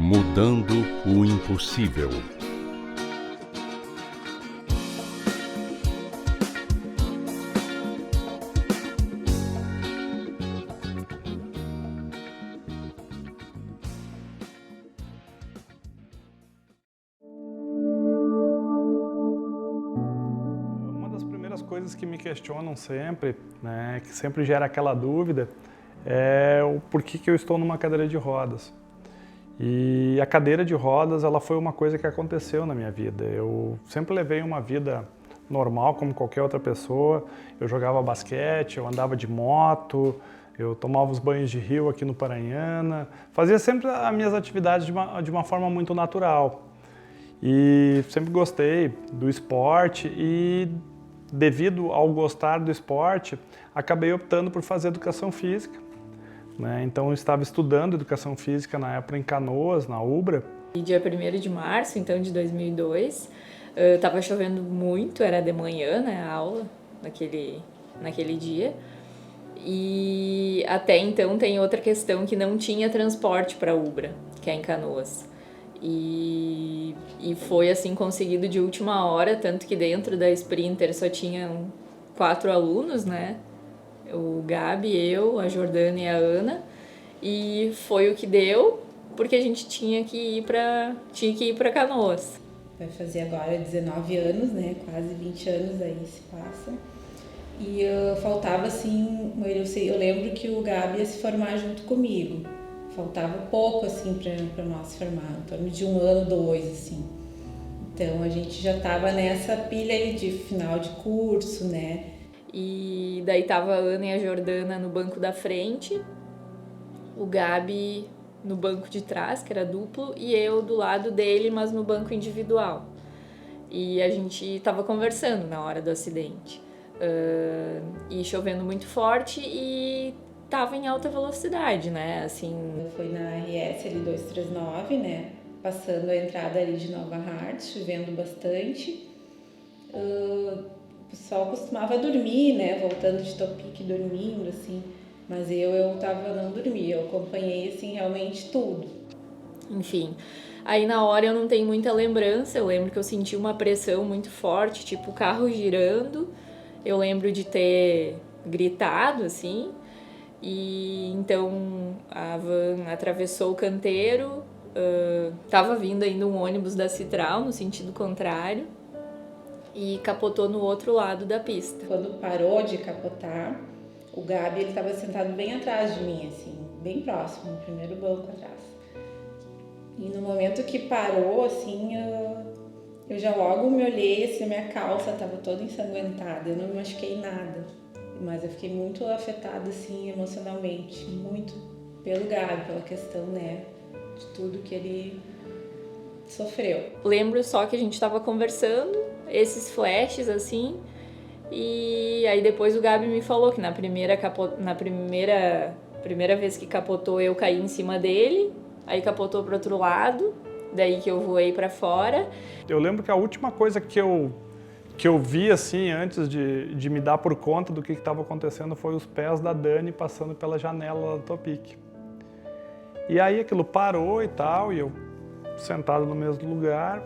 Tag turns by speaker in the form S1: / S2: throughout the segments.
S1: Mudando o impossível.
S2: Uma das primeiras coisas que me questionam sempre, que sempre gera aquela dúvida, é o porquê que eu estou numa cadeira de rodas. E a cadeira de rodas, ela foi uma coisa que aconteceu na minha vida. Eu sempre levei uma vida normal, como qualquer outra pessoa. Eu jogava basquete, eu andava de moto, eu tomava os banhos de rio aqui no Paranhana. Fazia sempre as minhas atividades de uma forma muito natural. E sempre gostei do esporte e, devido ao gostar do esporte, acabei optando por fazer educação física. Então eu estava estudando educação física na época em Canoas, na UBRA.
S3: E dia 1º de março, então, de 2002, estava chovendo muito, era de manhã, né, a aula, naquele dia. E até então tem outra questão que não tinha transporte para UBRA, que é em Canoas. E foi assim conseguido de última hora, tanto que dentro da Sprinter só tinham 4 alunos, né? O Gabi, eu, a Jordana e a Ana, e foi o que deu, porque a gente tinha que ir para Canoas.
S4: Vai fazer agora 19 anos, né? Quase 20 anos aí se passa. E faltava assim, eu lembro que o Gabi ia se formar junto comigo. Faltava pouco assim para nós se formar, em torno de 1 ano, 2, assim. Então a gente já estava nessa pilha aí de final de curso, né?
S3: E daí tava a Ana e a Jordana no banco da frente, o Gabi no banco de trás, que era duplo, e eu do lado dele, mas no banco individual. E a gente tava conversando na hora do acidente. E chovendo muito forte e tava em alta velocidade, né? Assim...
S4: Foi na RS ali 239, né? Passando a entrada ali de Nova Hartz, chovendo bastante. O pessoal costumava dormir, né? Voltando de Topic, dormindo, assim. Mas eu não dormia, eu acompanhei, assim, realmente tudo.
S3: Enfim, aí na hora eu não tenho muita lembrança, eu lembro que eu senti uma pressão muito forte, tipo o carro girando. Eu lembro de ter gritado, assim. E então a van atravessou o canteiro, tava vindo ainda um ônibus da Citral no sentido contrário e capotou no outro lado da pista.
S4: Quando parou de capotar, o Gabi ele estava sentado bem atrás de mim, assim, bem próximo, no primeiro banco atrás. E no momento que parou, assim, eu já logo me olhei, assim, a minha calça estava toda ensanguentada, eu não me machuquei nada. Mas eu fiquei muito afetada, assim, emocionalmente, muito pelo Gabi, pela questão, né, de tudo que ele sofreu.
S3: Lembro só que a gente tava conversando, esses flashes, assim, e aí depois o Gabi me falou que na primeira vez que capotou eu caí em cima dele, aí capotou pro outro lado, daí que eu voei pra fora.
S2: Eu lembro que a última coisa que eu vi, assim, antes de me dar por conta do que estava acontecendo, foi os pés da Dani passando pela janela da Topic. E aí aquilo parou e tal, e eu sentado no mesmo lugar,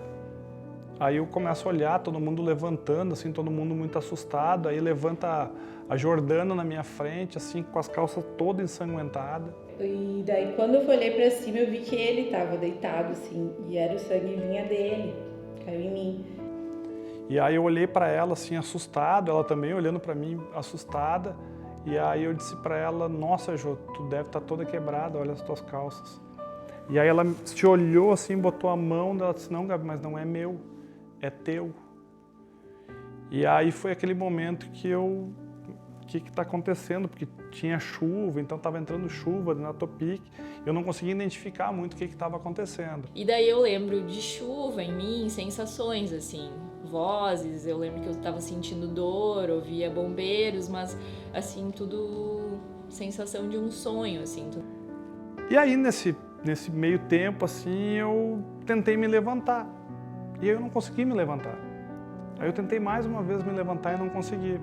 S2: aí eu começo a olhar, todo mundo levantando, assim, todo mundo muito assustado, aí levanta a Jordana na minha frente, assim, com as calças todas ensanguentadas.
S4: E daí quando eu olhei pra cima, eu vi que ele estava deitado, assim, e era o sangue vinha dele, caiu em mim.
S2: E aí eu olhei para ela assim assustado, ela também olhando para mim assustada, e aí eu disse para ela: "Nossa, Jô, tu deve estar toda quebrada, olha as tuas calças". E aí ela se olhou assim, botou a mão, ela disse: "Não, Gabi, mas não é meu, é teu". E aí foi aquele momento que o que está acontecendo, porque tinha chuva, então estava entrando chuva na Topic, eu não conseguia identificar muito o que estava acontecendo.
S3: E daí eu lembro de chuva em mim, sensações, assim, vozes, eu lembro que eu estava sentindo dor, ouvia bombeiros, mas, assim, tudo sensação de um sonho, assim.
S2: E aí, nesse meio tempo, assim, eu tentei me levantar, e eu não consegui me levantar. Aí eu tentei mais uma vez me levantar e não consegui.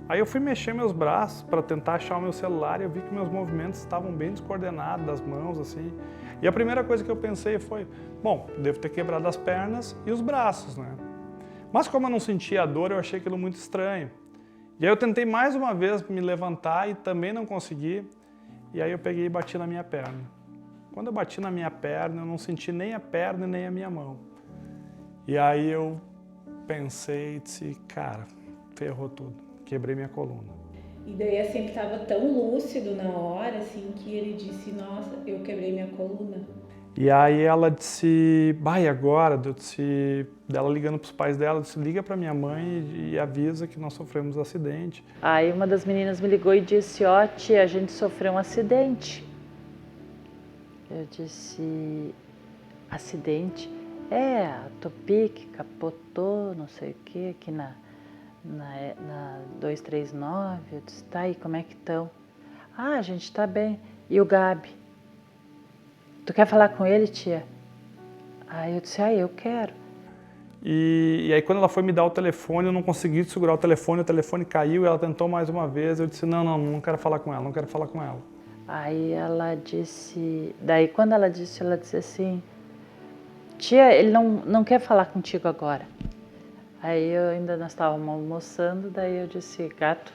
S2: Aí eu fui mexer meus braços para tentar achar o meu celular e eu vi que meus movimentos estavam bem descoordenados das mãos, assim. E a primeira coisa que eu pensei foi, bom, devo ter quebrado as pernas e os braços, né? Mas como eu não sentia a dor, eu achei aquilo muito estranho. E aí eu tentei mais uma vez me levantar e também não consegui. E aí eu peguei e bati na minha perna. Quando eu bati na minha perna, eu não senti nem a perna nem a minha mão. E aí eu pensei e disse, cara, ferrou tudo. Quebrei minha coluna.
S4: E daí assim, ele estava tão lúcido na hora, assim, que ele disse, nossa, eu quebrei minha coluna.
S2: E aí ela disse, e agora? Eu disse, dela ligando para os pais dela, disse, liga para minha mãe e avisa que nós sofremos um acidente.
S5: Aí uma das meninas me ligou e disse, tia, a gente sofreu um acidente. Eu disse, acidente? A Topic capotou, não sei o que, aqui na 239, eu disse, tá aí, como é que estão? A gente tá bem. E o Gabi? Tu quer falar com ele, tia? Aí eu disse, eu quero.
S2: E aí quando ela foi me dar o telefone, eu não consegui segurar o telefone caiu, ela tentou mais uma vez, eu disse, não quero falar com ela, não quero falar com ela.
S5: Aí ela disse, daí quando ela disse assim, tia, ele não quer falar contigo agora. Aí nós estávamos almoçando, daí eu disse, gato,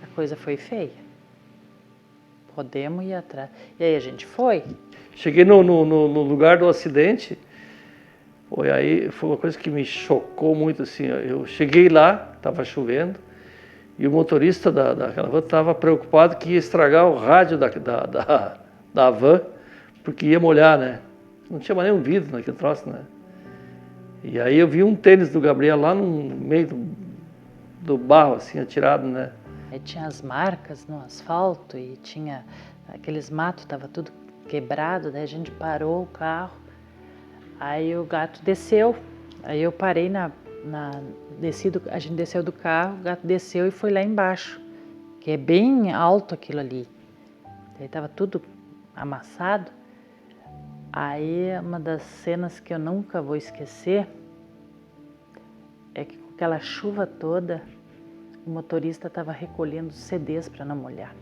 S5: a coisa foi feia. Podemos ir atrás. E aí a gente foi.
S6: Cheguei no lugar do acidente, foi uma coisa que me chocou muito, assim, eu cheguei lá, estava chovendo, e o motorista daquela van estava preocupado que ia estragar o rádio da van, porque ia molhar, né? Não tinha mais nenhum vidro naquele troço, né? E aí eu vi um tênis do Gabriel lá no meio do barro, assim, atirado, né?
S5: Aí tinha as marcas no asfalto e tinha aqueles matos, estava tudo quebrado, daí a gente parou o carro, aí o gato desceu, aí eu parei a gente desceu do carro, o gato desceu e foi lá embaixo, que é bem alto aquilo ali, daí estava tudo amassado. Aí uma das cenas que eu nunca vou esquecer é que com aquela chuva toda, o motorista estava recolhendo CDs para não molhar.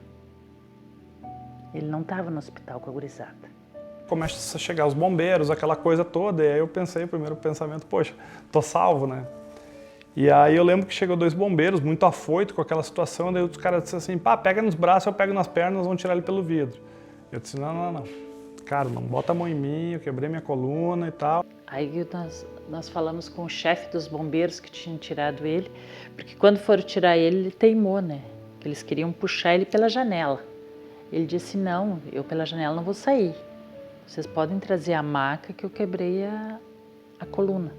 S5: Ele não estava no hospital com a gurizada.
S2: Começa a chegar os bombeiros, aquela coisa toda, e aí eu pensei, o primeiro pensamento, poxa, tô salvo, né? E aí eu lembro que chegou 2 bombeiros, muito afoito com aquela situação, daí os caras disseram assim, pega nos braços, eu pego nas pernas, nós vamos tirar ele pelo vidro. Eu disse, não. Cara, não bota a mão em mim, eu quebrei minha coluna e tal.
S5: Aí nós falamos com o chefe dos bombeiros que tinham tirado ele, porque quando foram tirar ele teimou, né? Que eles queriam puxar ele pela janela. Ele disse, não, eu pela janela não vou sair. Vocês podem trazer a maca que eu quebrei a coluna.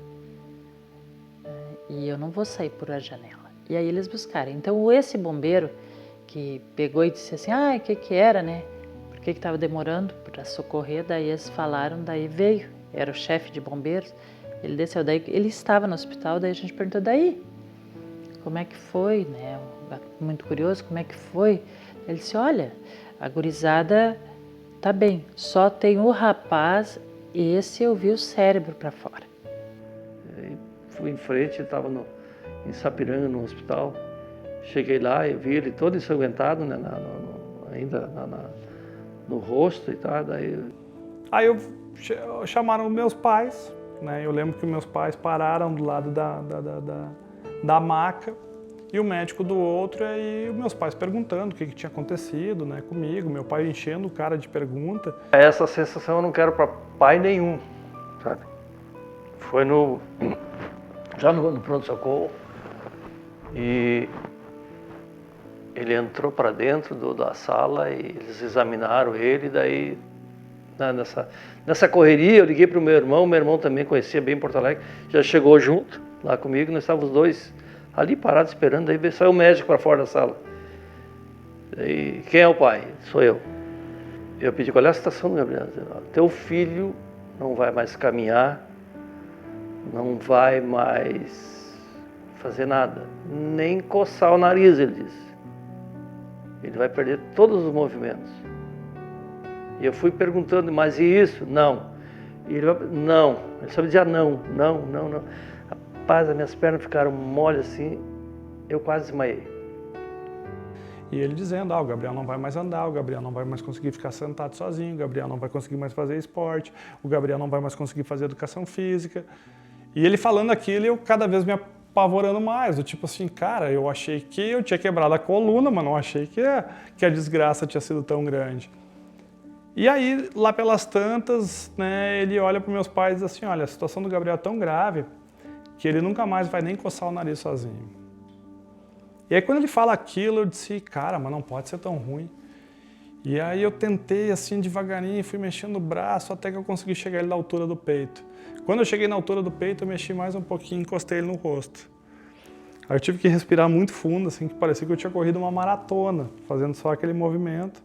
S5: E eu não vou sair por a janela. E aí eles buscaram. Então esse bombeiro que pegou e disse assim, o que era, né? Por que estava demorando para socorrer? Daí eles falaram, daí veio, era o chefe de bombeiros, ele desceu, daí ele estava no hospital, daí a gente perguntou, daí, como é que foi, né? Muito curioso, como é que foi? Ele disse, olha, a gurizada tá bem, só tem o rapaz, esse eu vi o cérebro para fora.
S6: Aí fui em frente, ele estava em Sapiranga, no hospital, cheguei lá, eu vi ele todo ensanguentado, né? No rosto e tal, daí...
S2: Aí chamaram meus pais, né? Eu lembro que meus pais pararam do lado da maca e o médico do outro, e meus pais perguntando o que tinha acontecido, né, comigo, meu pai enchendo o cara de pergunta.
S6: Essa sensação eu não quero para pai nenhum, sabe? Foi já no pronto-socorro, e ele entrou para dentro da sala e eles examinaram ele, daí nessa correria eu liguei para o meu irmão também conhecia bem Porto Alegre, já chegou junto lá comigo, nós estávamos os dois ali parados esperando, daí saiu o médico para fora da sala. Daí, quem é o pai? Sou eu. Eu pedi, qual é a situação do Gabriel? Teu filho não vai mais caminhar, não vai mais fazer nada, nem coçar o nariz, ele disse. Ele vai perder todos os movimentos. E eu fui perguntando, mas e isso? Não. E ele só me dizia não. Rapaz, as minhas pernas ficaram moles assim, eu quase desmaiei.
S2: E ele dizendo, o Gabriel não vai mais andar, o Gabriel não vai mais conseguir ficar sentado sozinho, o Gabriel não vai conseguir mais fazer esporte, o Gabriel não vai mais conseguir fazer educação física. E ele falando aquilo, eu cada vez me apavorando mais, do tipo assim, cara, eu achei que eu tinha quebrado a coluna, mas não achei que a desgraça tinha sido tão grande. E aí, lá pelas tantas, né, ele olha para meus pais e diz assim, olha, a situação do Gabriel é tão grave que ele nunca mais vai nem coçar o nariz sozinho. E aí quando ele fala aquilo, eu disse, cara, mas não pode ser tão ruim. E aí eu tentei assim devagarinho, fui mexendo o braço até que eu consegui chegar ele na altura do peito. Quando eu cheguei na altura do peito, eu mexi mais um pouquinho e encostei ele no rosto. Aí eu tive que respirar muito fundo, assim, que parecia que eu tinha corrido uma maratona, fazendo só aquele movimento.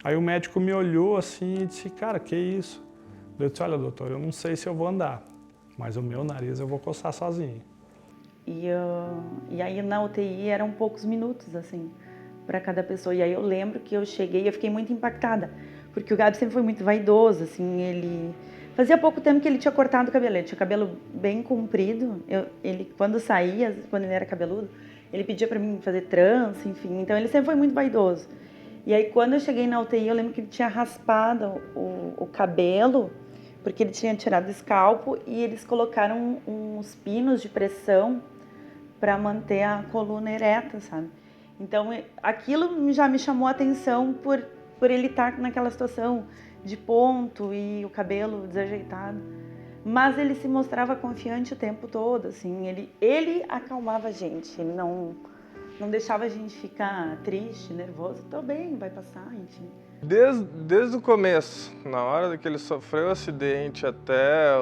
S2: Aí o médico me olhou assim e disse, cara, que isso? Eu disse, olha doutor, eu não sei se eu vou andar, mas o meu nariz eu vou coçar sozinho.
S7: E aí na UTI eram poucos minutos, assim, para cada pessoa. E aí eu lembro que eu cheguei e eu fiquei muito impactada, porque o Gabi sempre foi muito vaidoso, assim, ele... Fazia pouco tempo que ele tinha cortado o cabelo, ele tinha cabelo bem comprido, ele quando saía, quando ele era cabeludo, ele pedia para mim fazer trança, enfim, então ele sempre foi muito vaidoso. E aí quando eu cheguei na UTI, eu lembro que ele tinha raspado o cabelo, porque ele tinha tirado o escalpo e eles colocaram uns pinos de pressão para manter a coluna ereta, sabe? Então, aquilo já me chamou a atenção por ele estar naquela situação de ponto e o cabelo desajeitado. Mas ele se mostrava confiante o tempo todo, assim, ele acalmava a gente, ele não deixava a gente ficar triste, nervoso. Tô bem, vai passar, enfim.
S8: Desde o começo, na hora que ele sofreu o acidente até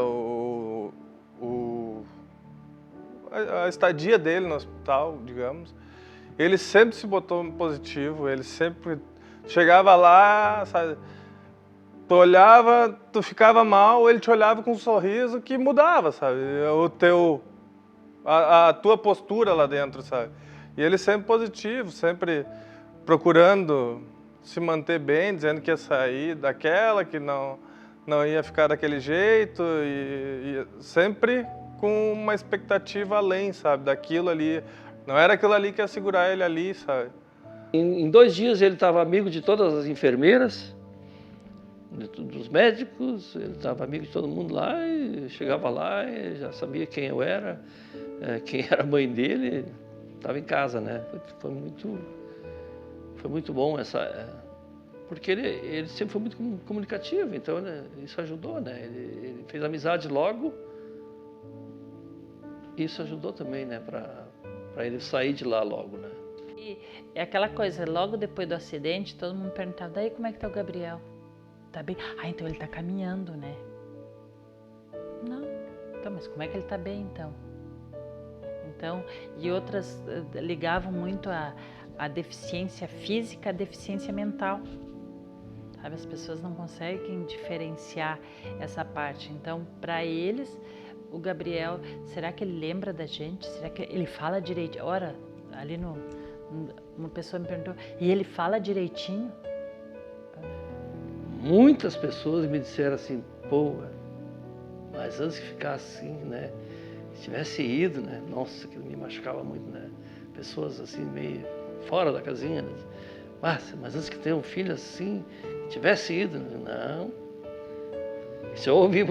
S8: a estadia dele no hospital, digamos, ele sempre se botou positivo, ele sempre chegava lá, sabe, tu olhava, tu ficava mal, ele te olhava com um sorriso que mudava, sabe, a tua postura lá dentro, sabe, e ele sempre positivo, sempre procurando se manter bem, dizendo que ia sair daquela, que não ia ficar daquele jeito, e sempre com uma expectativa além, sabe, daquilo ali. Não era aquilo ali que ia segurar ele ali, sabe.
S6: Em 2 dias ele estava amigo de todas as enfermeiras, dos médicos, ele estava amigo de todo mundo lá, e chegava lá e já sabia quem eu era, quem era a mãe dele, estava em casa, né. Foi muito bom porque ele sempre foi muito comunicativo, então né, isso ajudou, né? Ele fez amizade logo, isso ajudou também, né, para ele sair de lá logo, né?
S5: E é aquela coisa, logo depois do acidente, todo mundo perguntava, daí como é que tá o Gabriel? Tá bem? Então ele tá caminhando, né? Não. Então, mas como é que ele tá bem, então? Então, e outras ligavam muito a deficiência física, a deficiência mental. Sabe, as pessoas não conseguem diferenciar essa parte. Então, para eles, o Gabriel, será que ele lembra da gente? Será que ele fala direito? Ora, ali uma pessoa me perguntou, e ele fala direitinho?
S6: Muitas pessoas me disseram assim, pô, mas antes que ficar assim, né? Se tivesse ido, né? Nossa, aquilo me machucava muito, né? Pessoas assim, meio fora da casinha, né? Mas antes que ter um filho assim, tivesse ido, não. Isso eu ouvi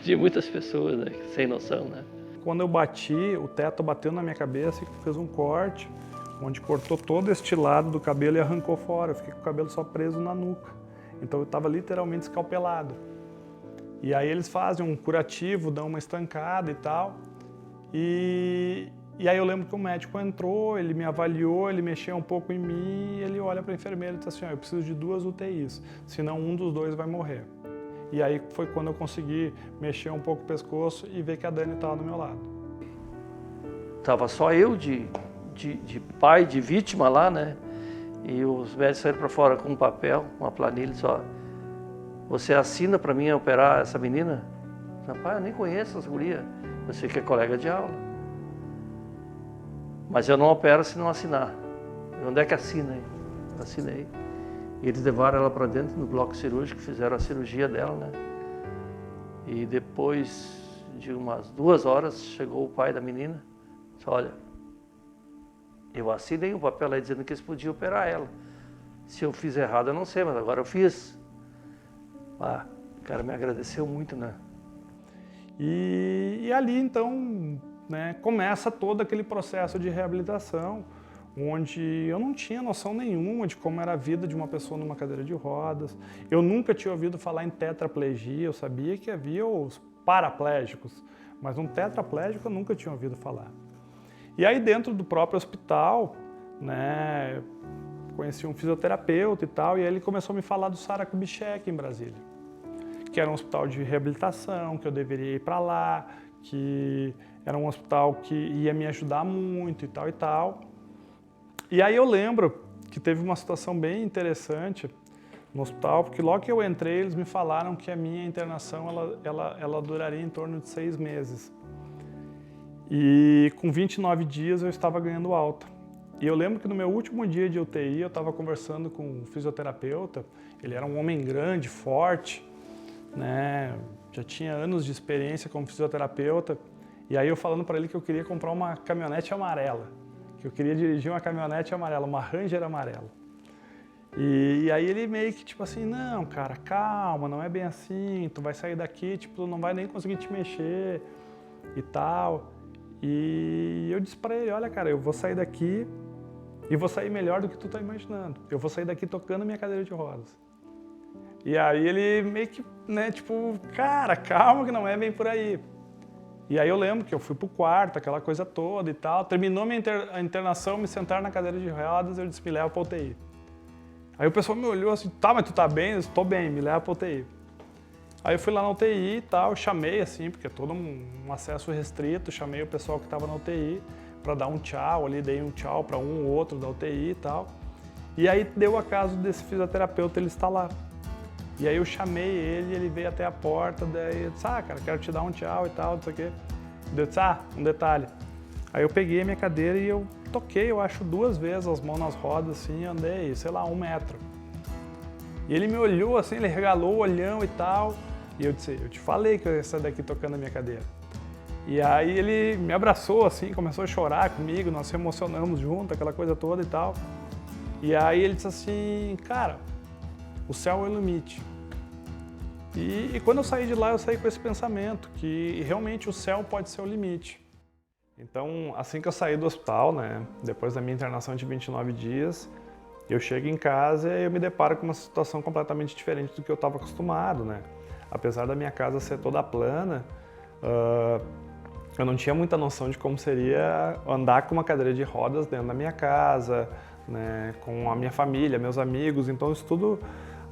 S6: de muitas pessoas, né? Sem noção, né?
S2: Quando eu bati, o teto bateu na minha cabeça e fez um corte, onde cortou todo este lado do cabelo e arrancou fora. Eu fiquei com o cabelo só preso na nuca. Então eu estava literalmente escalpelado. E aí eles fazem um curativo, dão uma estancada e tal. E aí eu lembro que o médico entrou, ele me avaliou, ele mexeu um pouco em mim, e ele olha para a enfermeira e diz assim, eu preciso de 2 UTIs, senão um dos 2 vai morrer. E aí foi quando eu consegui mexer um pouco o pescoço e ver que a Dani estava do meu lado.
S6: Tava só eu de pai, de vítima lá, né? E os médicos saíram para fora com um papel, uma planilha, só. Você assina para mim operar essa menina? Rapaz, eu nem conheço essa guria. Você que é colega de aula. Mas eu não opero se não assinar. Onde é que assina aí? Assinei. E eles levaram ela para dentro no bloco cirúrgico, fizeram a cirurgia dela, né? E depois de umas 2 horas, chegou o pai da menina. Disse, olha, Eu assinei um papel aí dizendo que eles podiam operar ela. Se eu fiz errado, eu não sei, mas agora eu fiz. Ah, o cara me agradeceu muito, né?
S2: E ali, então, né, começa todo aquele processo de reabilitação, onde eu não tinha noção nenhuma de como era a vida de uma pessoa numa cadeira de rodas. Eu nunca tinha ouvido falar em tetraplegia, eu sabia que havia os paraplégicos, mas um tetraplégico eu nunca tinha ouvido falar. E aí dentro do próprio hospital, né, conheci um fisioterapeuta e tal, e aí ele começou a me falar do Sara Kubitschek em Brasília, que era um hospital de reabilitação, que eu deveria ir para lá, que era um hospital que ia me ajudar muito e tal e tal. E aí eu lembro que teve uma situação bem interessante no hospital, porque logo que eu entrei, eles me falaram que a minha internação ela duraria em torno de 6 meses. E com 29 dias eu estava ganhando alta. E eu lembro que no meu último dia de UTI, eu estava conversando com um fisioterapeuta, ele era um homem grande, forte, né? Já tinha anos de experiência como fisioterapeuta, e aí eu falando para ele que eu queria comprar uma caminhonete amarela, que eu queria dirigir uma caminhonete amarela, uma Ranger amarela. E aí ele meio que tipo assim, não, cara, calma, não é bem assim, tu vai sair daqui, tipo, tu não vai nem conseguir te mexer e tal. E eu disse para ele, olha, cara, eu vou sair daqui e vou sair melhor do que tu tá imaginando. Eu vou sair daqui tocando minha cadeira de rodas. E aí ele meio que, né, tipo, cara, calma que não é bem por aí. E aí eu lembro que eu fui pro quarto, aquela coisa toda e tal. Terminou minha internação, me sentaram na cadeira de rodas, eu disse, me leva pra UTI. Aí o pessoal me olhou assim, tá, mas tu tá bem? Eu disse, tô bem, me leva pra UTI. Aí eu fui lá na UTI e tal, chamei assim, porque é todo um acesso restrito, chamei o pessoal que tava na UTI para dar um tchau ali, dei um tchau para um ou outro da UTI e tal. E aí deu o caso desse fisioterapeuta, ele está lá. E aí eu chamei ele, ele veio até a porta, daí eu disse, ah, cara, quero te dar um tchau e tal, não sei o quê. Eu disse, ah, um detalhe. Aí eu peguei a minha cadeira e eu toquei, eu acho, 2 vezes as mãos nas rodas, assim, andei, sei lá, 1 metro. E ele me olhou assim, ele regalou o olhão e tal, e eu disse, eu te falei que eu ia sair daqui tocando a minha cadeira. E aí ele me abraçou assim, começou a chorar comigo, nós se emocionamos junto, aquela coisa toda e tal. E aí ele disse assim, cara, o céu é o limite. E quando eu saí de lá, eu saí com esse pensamento, que realmente o céu pode ser o limite. Então, assim que eu saí do hospital, né, depois da minha internação de 29 dias, eu chego em casa e eu me deparo com uma situação completamente diferente do que eu estava acostumado, né. Apesar da minha casa ser toda plana, eu não tinha muita noção de como seria andar com uma cadeira de rodas dentro da minha casa, né, com a minha família, meus amigos, então isso tudo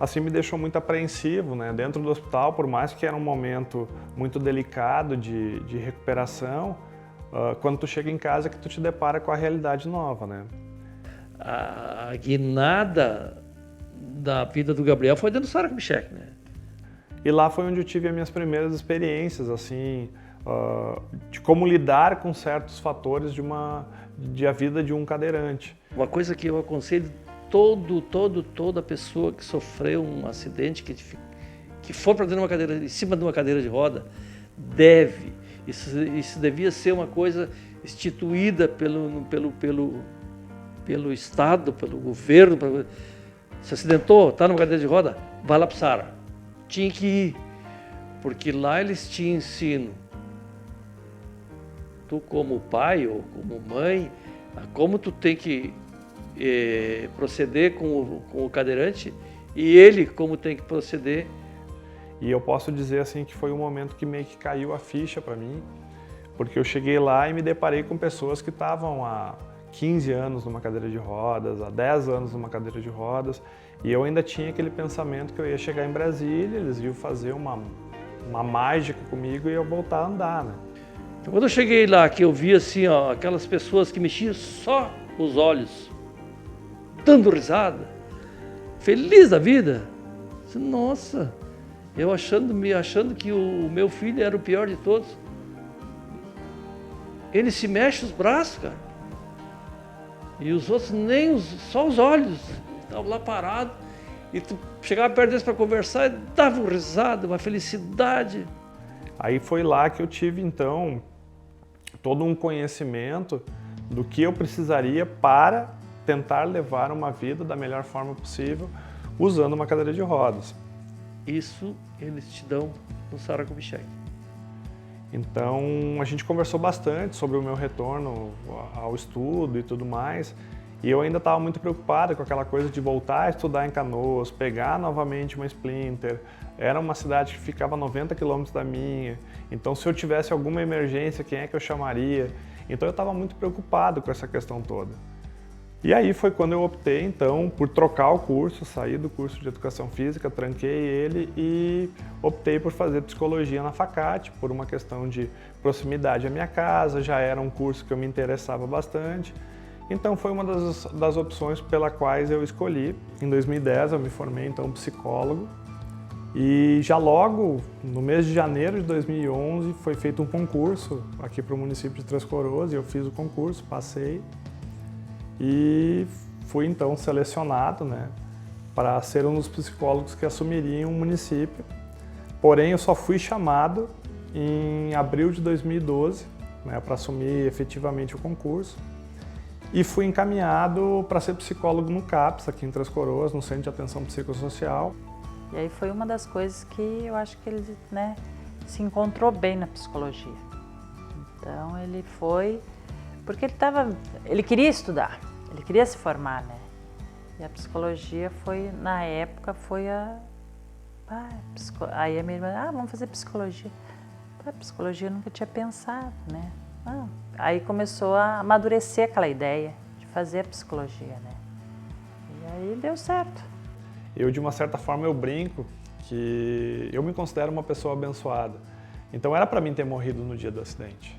S2: assim me deixou muito apreensivo, né, dentro do hospital, por mais que era um momento muito delicado de recuperação, quando tu chega em casa que tu te depara com a realidade nova, né.
S6: A guinada da vida do Gabriel foi dentro do Sara Kubitschek, né?
S2: E lá foi onde eu tive as minhas primeiras experiências, assim, de como lidar com certos fatores de a vida de um cadeirante.
S6: Uma coisa que eu aconselho toda pessoa que sofreu um acidente, que for para dentro de uma cadeira, em cima de uma cadeira de roda, isso devia ser uma coisa instituída pelo Estado, pelo governo. Se acidentou, está numa cadeira de roda, vai lá para o Sara. Tinha que ir, porque lá eles te ensinam, tu como pai ou como mãe, a como tu tem que proceder com o cadeirante e ele como tem que proceder.
S2: E eu posso dizer assim que foi um momento que meio que caiu a ficha para mim, porque eu cheguei lá e me deparei com pessoas que estavam há 15 anos numa cadeira de rodas, há 10 anos numa cadeira de rodas, e eu ainda tinha aquele pensamento que eu ia chegar em Brasília, eles iam fazer uma mágica comigo e eu voltar a andar, né?
S6: Então, quando eu cheguei lá, que eu vi assim, ó, aquelas pessoas que mexiam só os olhos, dando risada, feliz da vida, disse, nossa, eu achando que o meu filho era o pior de todos. Ele se mexe os braços, cara. E os outros só os olhos. Estavam lá parados. E tu chegava perto deles para conversar e dava uma risada, uma felicidade.
S2: Aí foi lá que eu tive, então, todo um conhecimento, do que eu precisaria para tentar levar uma vida da melhor forma possível usando uma cadeira de rodas.
S6: Isso eles te dão no Sara Kubitschek.
S2: Então, a gente conversou bastante sobre o meu retorno ao estudo e tudo mais, e eu ainda estava muito preocupado com aquela coisa de voltar a estudar em Canoas, pegar novamente uma Splinter. Era uma cidade que ficava a 90 quilômetros da minha, então se eu tivesse alguma emergência, quem é que eu chamaria? Então eu estava muito preocupado com essa questão toda. E aí foi quando eu optei, então, por trocar o curso, sair do curso de Educação Física, tranquei ele e optei por fazer Psicologia na Facate, por uma questão de proximidade à minha casa, já era um curso que eu me interessava bastante. Então foi uma das opções pelas quais eu escolhi. Em 2010 eu me formei, então, psicólogo. E já logo, no mês de janeiro de 2011, foi feito um concurso aqui para o município de Três Coroas, e eu fiz o concurso, passei. E fui então selecionado, né, para ser um dos psicólogos que assumiriam o município. Porém, eu só fui chamado em abril de 2012, né, para assumir efetivamente o concurso. E fui encaminhado para ser psicólogo no CAPS, aqui em Três Coroas, no Centro de Atenção Psicossocial.
S5: E aí foi uma das coisas que eu acho que ele, né, se encontrou bem na psicologia. Então ele foi, porque ele queria estudar, ele queria se formar, né? E a psicologia foi, na época, aí a minha irmã, vamos fazer psicologia. Psicologia eu nunca tinha pensado, né? Aí começou a amadurecer aquela ideia de fazer a psicologia, né? E aí deu certo.
S2: Eu, de uma certa forma, eu brinco que eu me considero uma pessoa abençoada. Então era para mim ter morrido no dia do acidente.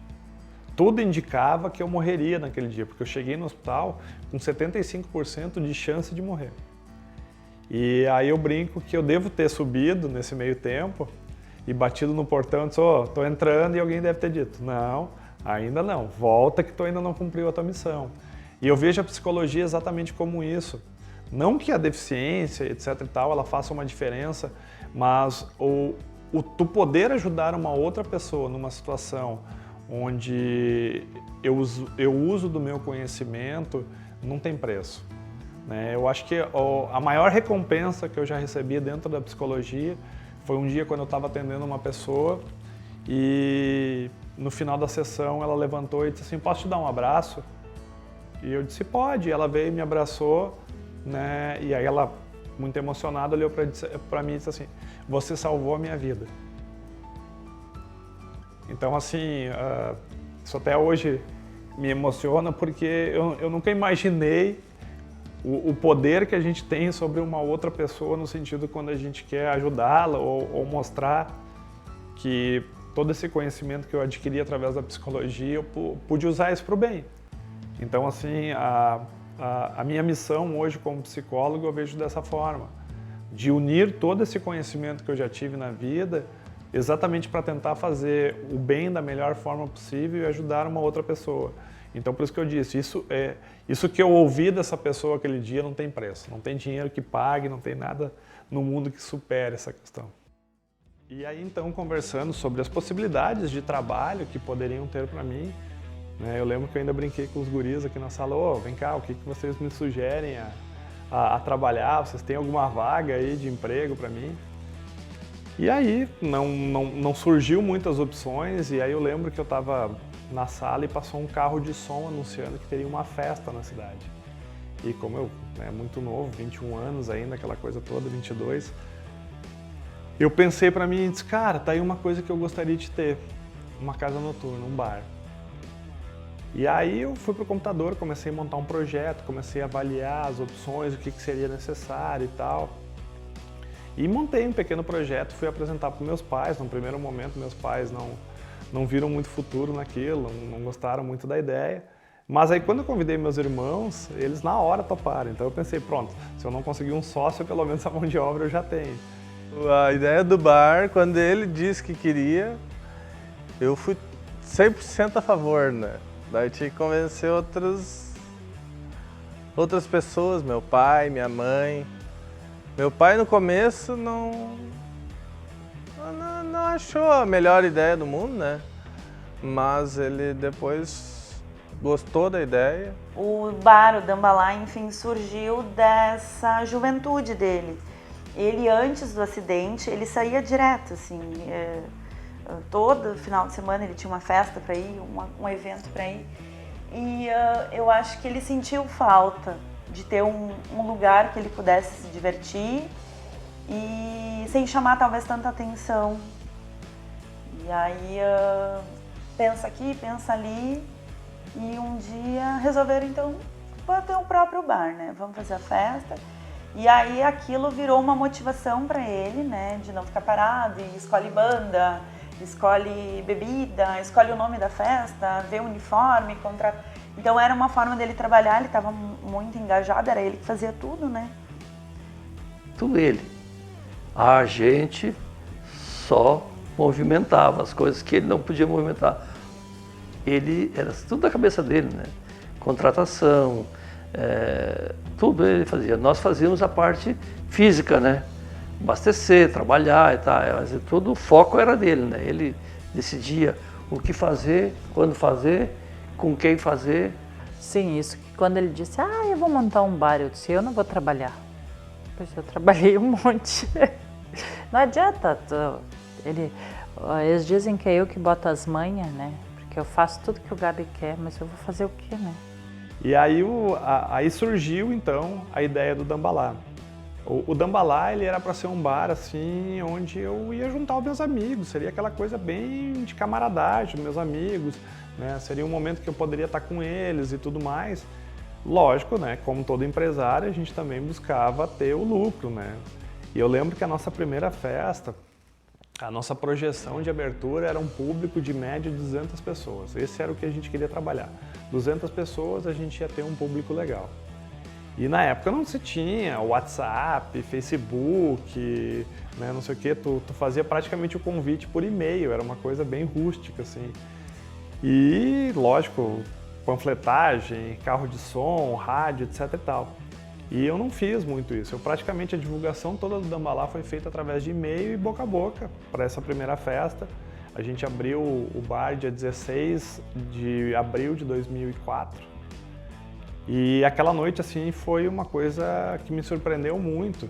S2: Tudo indicava que eu morreria naquele dia, porque eu cheguei no hospital com 75% de chance de morrer. E aí eu brinco que eu devo ter subido nesse meio tempo e batido no portão e disse, tô entrando, e alguém deve ter dito, não, ainda não, volta que tu ainda não cumpriu a tua missão. E eu vejo a psicologia exatamente como isso. Não que a deficiência, etc e tal, ela faça uma diferença, mas tu poder ajudar uma outra pessoa numa situação onde eu uso do meu conhecimento, não tem preço, né? Eu acho que a maior recompensa que eu já recebi dentro da psicologia foi um dia quando eu estava atendendo uma pessoa e no final da sessão ela levantou e disse assim, posso te dar um abraço? E eu disse, pode. E ela veio e me abraçou, né? E aí ela, muito emocionada, olhou para mim e disse assim, você salvou a minha vida. Então, assim, isso até hoje me emociona porque eu nunca imaginei o poder que a gente tem sobre uma outra pessoa no sentido quando a gente quer ajudá-la ou mostrar que todo esse conhecimento que eu adquiri através da psicologia, eu pude usar isso para o bem. Então, assim, a minha missão hoje como psicólogo eu vejo dessa forma, de unir todo esse conhecimento que eu já tive na vida exatamente para tentar fazer o bem da melhor forma possível e ajudar uma outra pessoa. Então, por isso que eu disse, isso que eu ouvi dessa pessoa aquele dia não tem preço, não tem dinheiro que pague, não tem nada no mundo que supere essa questão. E aí, então, conversando sobre as possibilidades de trabalho que poderiam ter para mim, né, eu lembro que eu ainda brinquei com os guris aqui na sala, vem cá, o que vocês me sugerem a trabalhar? Vocês têm alguma vaga aí de emprego para mim? E aí, não surgiu muitas opções, e aí eu lembro que eu estava na sala e passou um carro de som anunciando que teria uma festa na cidade. E como eu, muito novo, 21 anos ainda, aquela coisa toda, 22, eu pensei para mim e disse, cara, tá aí uma coisa que eu gostaria de ter, uma casa noturna, um bar. E aí eu fui pro computador, comecei a montar um projeto, comecei a avaliar as opções, o que seria necessário e tal. E montei um pequeno projeto, fui apresentar para meus pais. No primeiro momento, meus pais não viram muito futuro naquilo, não gostaram muito da ideia. Mas aí quando eu convidei meus irmãos, eles na hora toparam. Então eu pensei, pronto, se eu não conseguir um sócio, pelo menos a mão de obra eu já tenho.
S8: A ideia do bar, quando ele disse que queria, eu fui 100% a favor, né? Daí tinha que convencer outras pessoas, meu pai, minha mãe. Meu pai no começo não achou a melhor ideia do mundo, né? Mas ele depois gostou da ideia?
S7: O bar, o Dambalá, enfim, surgiu dessa juventude dele. Ele, antes do acidente, ele saía direto, assim, todo final de semana ele tinha uma festa para ir, um evento para ir. E eu acho que ele sentiu falta de ter um lugar que ele pudesse se divertir e sem chamar talvez tanta atenção. E aí pensa aqui, pensa ali, e um dia resolveram então ter o próprio bar, né? Vamos fazer a festa. E aí aquilo virou uma motivação para ele, né? De não ficar parado, e escolhe banda, escolhe bebida, escolhe o nome da festa, vê o uniforme, contrata. Então era uma forma dele trabalhar, ele estava muito engajado, era ele que fazia tudo, né?
S6: Tudo ele. A gente só movimentava as coisas que ele não podia movimentar. Ele era tudo da cabeça dele, né? Contratação, tudo ele fazia. Nós fazíamos a parte física, né? Abastecer, trabalhar e tal. Mas tudo o foco era dele, né? Ele decidia o que fazer, quando fazer, com quem fazer.
S5: Sim, isso que quando ele disse, eu vou montar um bar, eu disse, eu não vou trabalhar. Pois eu trabalhei um monte. Não adianta. Eles dizem que é eu que boto as manhas, né? Porque eu faço tudo que o Gabi quer, mas eu vou fazer o quê, né?
S2: E aí, aí surgiu, então, a ideia do Dambalá. O Dambalá, ele era para ser um bar, assim, onde eu ia juntar os meus amigos. Seria aquela coisa bem de camaradagem, meus amigos, né? Seria um momento que eu poderia estar com eles e tudo mais. Lógico, né? Como todo empresário, a gente também buscava ter o lucro, né? E eu lembro que a nossa primeira festa, a nossa projeção de abertura era um público de média de 200 pessoas. Esse era o que a gente queria trabalhar. 200 pessoas, a gente ia ter um público legal. E na época não se tinha WhatsApp, Facebook, né, não sei o quê. Tu fazia praticamente o convite por e-mail, era uma coisa bem rústica, assim. E, lógico, panfletagem, carro de som, rádio, etc e tal. E eu não fiz muito isso. Praticamente a divulgação toda do Dambalá foi feita através de e-mail e boca a boca para essa primeira festa. A gente abriu o bar dia 16 de abril de 2004. E aquela noite, assim, foi uma coisa que me surpreendeu muito.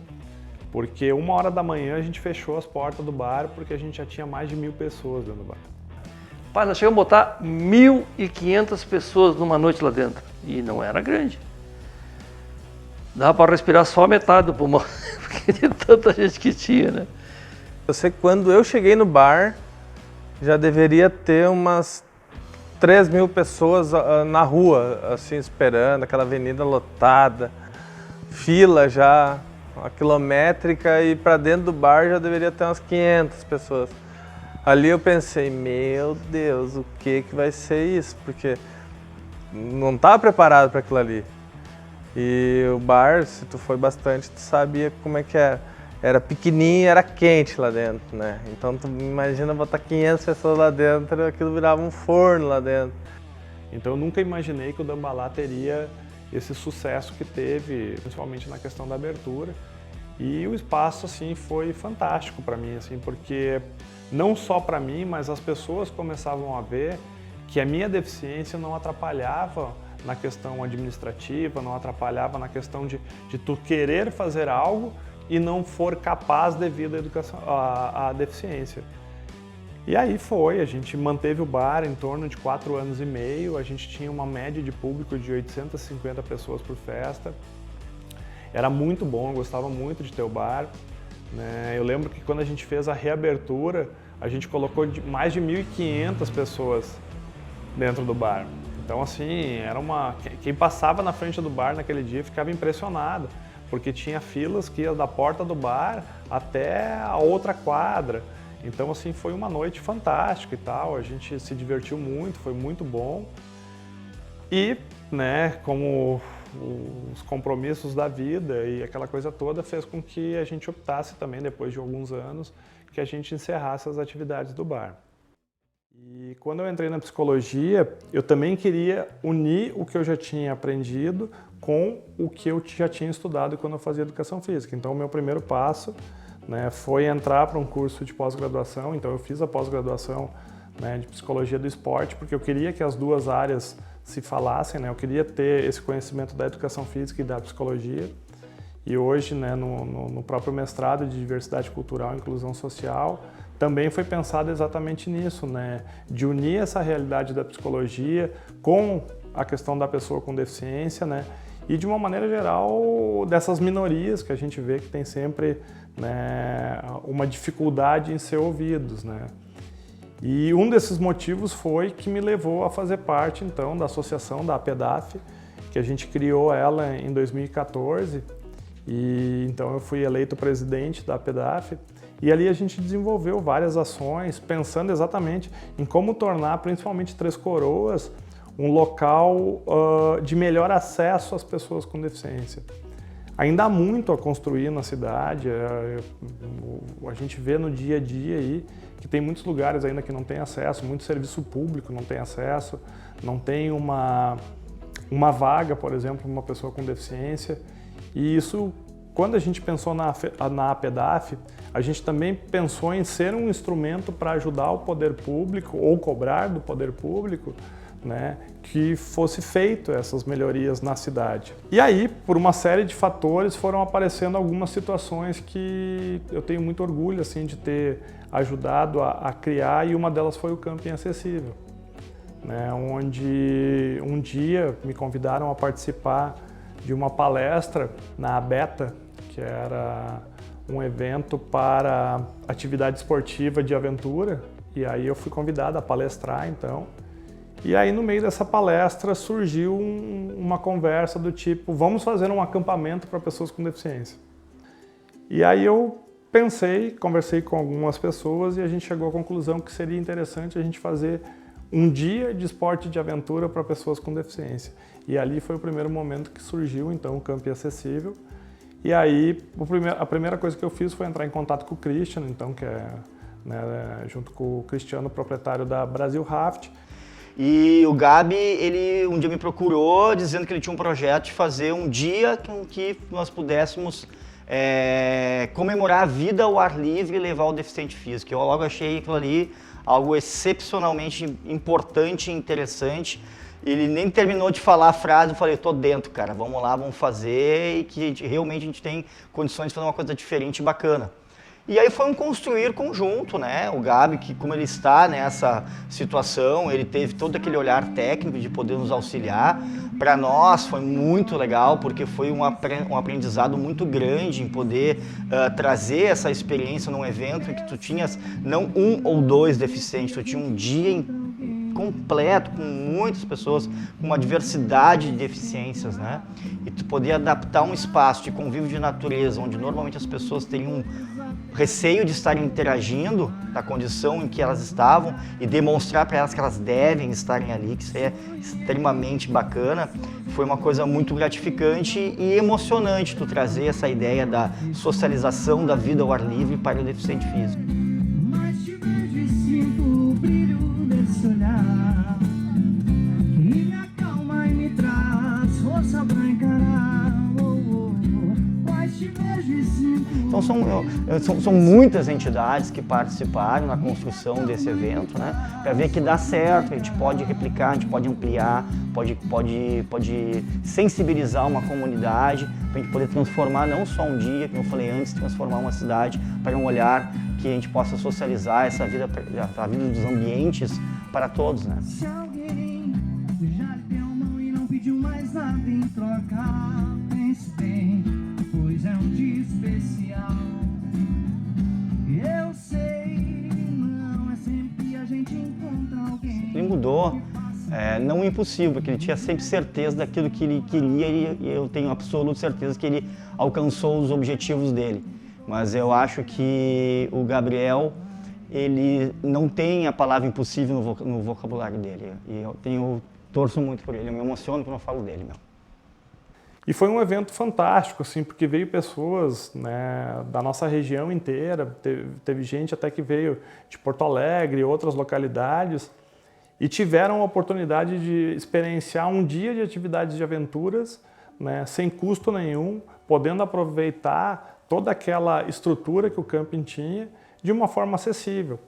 S2: Porque 1h da manhã a gente fechou as portas do bar porque a gente já tinha mais de 1.000 pessoas dentro do bar.
S6: Pai, nós chegamos a botar 1.500 pessoas numa noite lá dentro. E não era grande. Dava para respirar só a metade do pulmão, porque de tanta gente que tinha, né?
S8: Eu sei que quando eu cheguei no bar, já deveria ter umas 3.000 pessoas na rua, assim, esperando, aquela avenida lotada, fila já, uma quilométrica, e para dentro do bar já deveria ter umas 500 pessoas. Ali eu pensei, meu Deus, o que vai ser isso? Porque não estava preparado para aquilo ali. E o bar, se tu foi bastante, tu sabia como é que era. Era pequenininho, era quente lá dentro, né? Então tu imagina botar 500 pessoas lá dentro, aquilo virava um forno lá dentro.
S2: Então eu nunca imaginei que o Dambalá teria esse sucesso que teve, principalmente na questão da abertura. E o espaço, assim, foi fantástico para mim, assim, porque não só para mim, mas as pessoas começavam a ver que a minha deficiência não atrapalhava na questão administrativa, não atrapalhava na questão de tu querer fazer algo e não for capaz devido à deficiência. E aí a gente manteve o bar em torno de 4 anos e meio, a gente tinha uma média de público de 850 pessoas por festa. Era muito bom, eu gostava muito de ter o bar, né? Eu lembro que quando a gente fez a reabertura, a gente colocou mais de 1.500 pessoas dentro do bar. Então, assim, quem passava na frente do bar naquele dia ficava impressionado, porque tinha filas que iam da porta do bar até a outra quadra. Então, assim, foi uma noite fantástica e tal, a gente se divertiu muito, foi muito bom. E, né, como os compromissos da vida e aquela coisa toda fez com que a gente optasse também, depois de alguns anos, que a gente encerrasse as atividades do bar. E quando eu entrei na psicologia, eu também queria unir o que eu já tinha aprendido com o que eu já tinha estudado quando eu fazia educação física. Então, o meu primeiro passo, né, foi entrar para um curso de pós-graduação. Então, eu fiz a pós-graduação né, de psicologia do esporte, porque eu queria que as duas áreas se falassem, né? Eu queria ter esse conhecimento da educação física e da psicologia. E hoje, né, no próprio mestrado de diversidade cultural e inclusão social, também foi pensado exatamente nisso, né? De unir essa realidade da psicologia com a questão da pessoa com deficiência, né? E de uma maneira geral dessas minorias que a gente vê que tem sempre, né, uma dificuldade em ser ouvidos, né? E um desses motivos foi que me levou a fazer parte então da associação da APEDAF, que a gente criou ela em 2014, e então eu fui eleito presidente da APEDAF. E ali a gente desenvolveu várias ações, pensando exatamente em como tornar, principalmente Três Coroas, um local de melhor acesso às pessoas com deficiência. Ainda há muito a construir na cidade, a gente vê no dia a dia aí que tem muitos lugares ainda que não tem acesso, muito serviço público não tem acesso, não tem uma vaga, por exemplo, para uma pessoa com deficiência. E isso, quando a gente pensou na APEDAF, a gente também pensou em ser um instrumento para ajudar o poder público ou cobrar do poder público, né, que fosse feito essas melhorias na cidade. E aí, por uma série de fatores, foram aparecendo algumas situações que eu tenho muito orgulho assim, de ter ajudado a criar, e uma delas foi o Camping Acessível, né, onde um dia me convidaram a participar de uma palestra na ABETA, que era um evento para atividade esportiva de aventura, e aí eu fui convidado a palestrar então. E aí no meio dessa palestra surgiu uma conversa do tipo, vamos fazer um acampamento para pessoas com deficiência. E aí eu conversei com algumas pessoas e a gente chegou à conclusão que seria interessante a gente fazer um dia de esporte de aventura para pessoas com deficiência. E ali foi o primeiro momento que surgiu então o Camping Acessível. E aí a primeira coisa que eu fiz foi entrar em contato com o Christian, então, que é, né, junto com o Cristiano, proprietário da Brasil Raft.
S9: E o Gabi, ele um dia me procurou dizendo que ele tinha um projeto de fazer um dia com que nós pudéssemos comemorar a vida ao ar livre e levar o deficiente físico. Eu logo achei aquilo ali algo excepcionalmente importante e interessante. Ele nem terminou de falar a frase, eu falei, tô dentro, cara, vamos lá, vamos fazer, e que realmente a gente tem condições de fazer uma coisa diferente e bacana. E aí foi um construir conjunto, né? O Gabi, que como ele está nessa situação, ele teve todo aquele olhar técnico de poder nos auxiliar. Para nós foi muito legal, porque foi um aprendizado muito grande em poder trazer essa experiência num evento em que tu tinhas não um ou dois deficientes, tu tinha um dia completo, com muitas pessoas, com uma diversidade de deficiências, né? E tu poder adaptar um espaço de convívio de natureza, onde normalmente as pessoas teriam receio de estarem interagindo da condição em que elas estavam e demonstrar para elas que elas devem estarem ali, que isso é extremamente bacana. Foi uma coisa muito gratificante e emocionante tu trazer essa ideia da socialização da vida ao ar livre para o deficiente físico.
S10: Mas te vejo e sinto o brilho desse olhar que me acalma e me traz força pra encarar. Mas te vejo e sinto.
S9: Então são muitas entidades que participaram na construção desse evento, né? Para ver que dá certo, a gente pode replicar, a gente pode ampliar, pode sensibilizar uma comunidade, para a gente poder transformar não só um dia, como eu falei antes, transformar uma cidade para um olhar que a gente possa socializar essa vida, a vida dos ambientes para todos, né?
S10: Se alguém já lhe deu mão e não pediu mais nada em troca, pense bem, pois é um dia especial. Eu sei, não é sempre a gente encontra alguém.
S9: Ele mudou, não impossível, porque ele tinha sempre certeza daquilo que ele queria e eu tenho absoluta certeza que ele alcançou os objetivos dele. Mas eu acho que o Gabriel, ele não tem a palavra impossível no vocabulário dele. E eu torço muito por ele, eu me emociono quando eu falo dele, meu.
S2: E foi um evento fantástico, assim, porque veio pessoas, né, da nossa região inteira, teve gente até que veio de Porto Alegre e outras localidades, e tiveram a oportunidade de experienciar um dia de atividades de aventuras, né, sem custo nenhum, podendo aproveitar toda aquela estrutura que o camping tinha de uma forma acessível.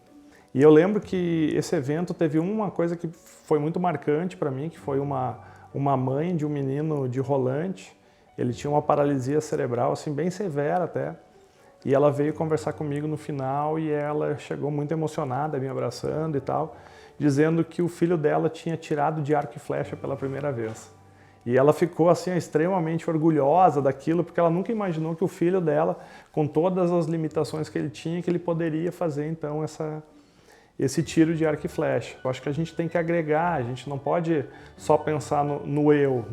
S2: E eu lembro que esse evento teve uma coisa que foi muito marcante para mim, que foi uma mãe de um menino de rolante. Ele tinha uma paralisia cerebral, assim, bem severa até. E ela veio conversar comigo no final e ela chegou muito emocionada, me abraçando e tal, dizendo que o filho dela tinha tirado de arco e flecha pela primeira vez. E ela ficou assim extremamente orgulhosa daquilo, porque ela nunca imaginou que o filho dela, com todas as limitações que ele tinha, que ele poderia fazer então esse tiro de arco e flecha. Eu acho que a gente tem que agregar, a gente não pode só pensar no eu.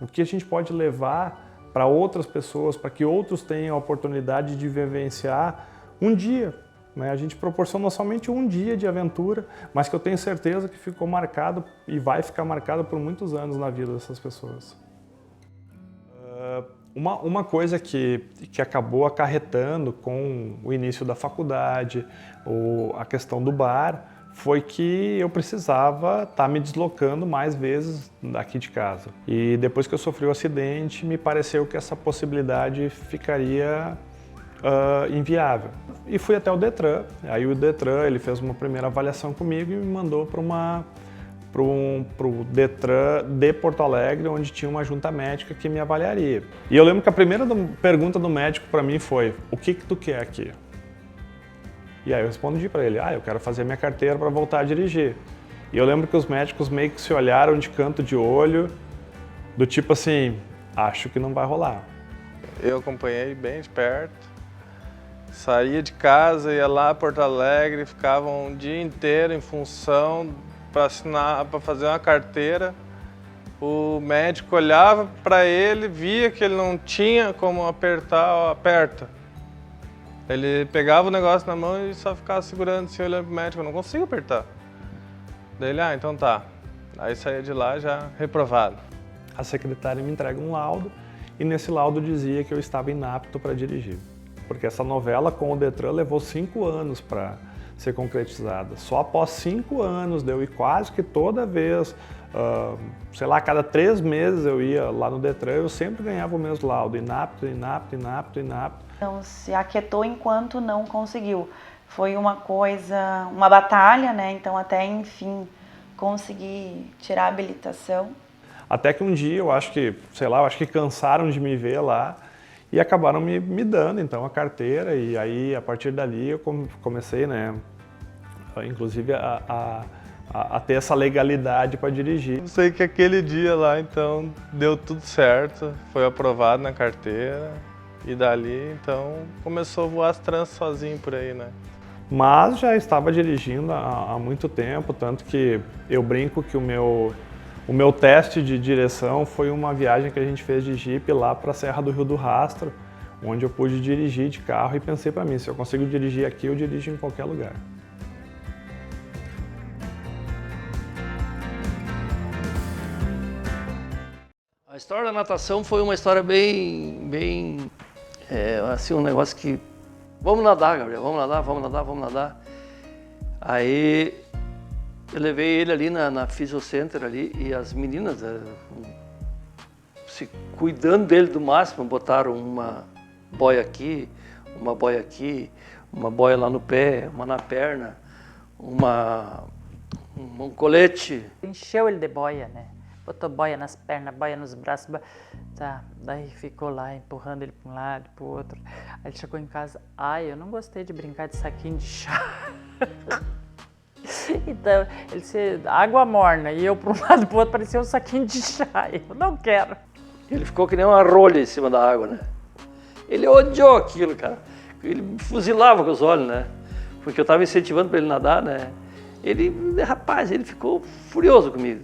S2: O que a gente pode levar para outras pessoas, para que outros tenham a oportunidade de vivenciar um dia. Né? A gente proporciona somente um dia de aventura, mas que eu tenho certeza que ficou marcado e vai ficar marcado por muitos anos na vida dessas pessoas. Uma coisa que acabou acarretando com o início da faculdade, ou a questão do bar, foi que eu precisava estar me deslocando mais vezes daqui de casa. E depois que eu sofri o acidente, me pareceu que essa possibilidade ficaria inviável. E fui até o Detran. Aí o Detran ele fez uma primeira avaliação comigo e me mandou para o Detran de Porto Alegre, onde tinha uma junta médica que me avaliaria. E eu lembro que a primeira pergunta do médico para mim foi: o que tu quer aqui? E aí eu respondi para ele: eu quero fazer minha carteira para voltar a dirigir. E eu lembro que os médicos meio que se olharam de canto de olho, do tipo assim, acho que não vai rolar.
S8: Eu acompanhei bem de perto, saía de casa, ia lá a Porto Alegre, ficava um dia inteiro em função para assinar, para fazer uma carteira. O médico olhava para ele, via que ele não tinha como apertar, aperta. Ele pegava o negócio na mão e só ficava segurando assim, olhando pro médico, eu não consigo apertar. Daí ele, então tá. Aí saía de lá já reprovado.
S2: A secretária me entrega um laudo e nesse laudo dizia que eu estava inapto para dirigir. Porque essa novela com o Detran levou 5 anos para ser concretizada. Só após 5 anos deu, e quase que toda vez, sei lá, a cada 3 meses eu ia lá no Detran, eu sempre ganhava o mesmo laudo, inapto.
S7: Então se aquietou enquanto não conseguiu. Foi uma coisa, uma batalha, né? Então até enfim conseguir tirar a habilitação.
S2: Até que um dia eu acho que, cansaram de me ver lá e acabaram me dando então a carteira, e aí a partir dali eu comecei, né, inclusive a ter essa legalidade para dirigir.
S8: Eu sei que aquele dia lá então deu tudo certo, foi aprovado na carteira. E dali, então, começou a voar as tranças sozinho por aí, né?
S2: Mas já estava dirigindo há muito tempo, tanto que eu brinco que o meu teste de direção foi uma viagem que a gente fez de Jeep lá para a Serra do Rio do Rastro, onde eu pude dirigir de carro e pensei para mim, se eu consigo dirigir aqui, eu dirijo em qualquer lugar.
S6: A história da natação foi uma história bem assim, um negócio que... Vamos nadar, Gabriel, vamos nadar. Aí eu levei ele ali na Physiocenter ali, e as meninas se cuidando dele do máximo, botaram uma boia aqui, uma boia lá no pé, uma na perna, um colete.
S5: Encheu ele de boia, né? Botou boia nas pernas, boia nos braços. Tá, daí ficou lá empurrando ele para um lado, para o outro. Aí ele chegou em casa, eu não gostei de brincar de saquinho de chá. Então, ele disse, água morna, e eu para um lado e para o outro parecia um saquinho de chá. Eu não quero.
S6: Ele ficou que nem uma rolha em cima da água, né? Ele odiou aquilo, cara. Ele me fuzilava com os olhos, né? Porque eu estava incentivando para ele nadar, né? Ele ficou furioso comigo.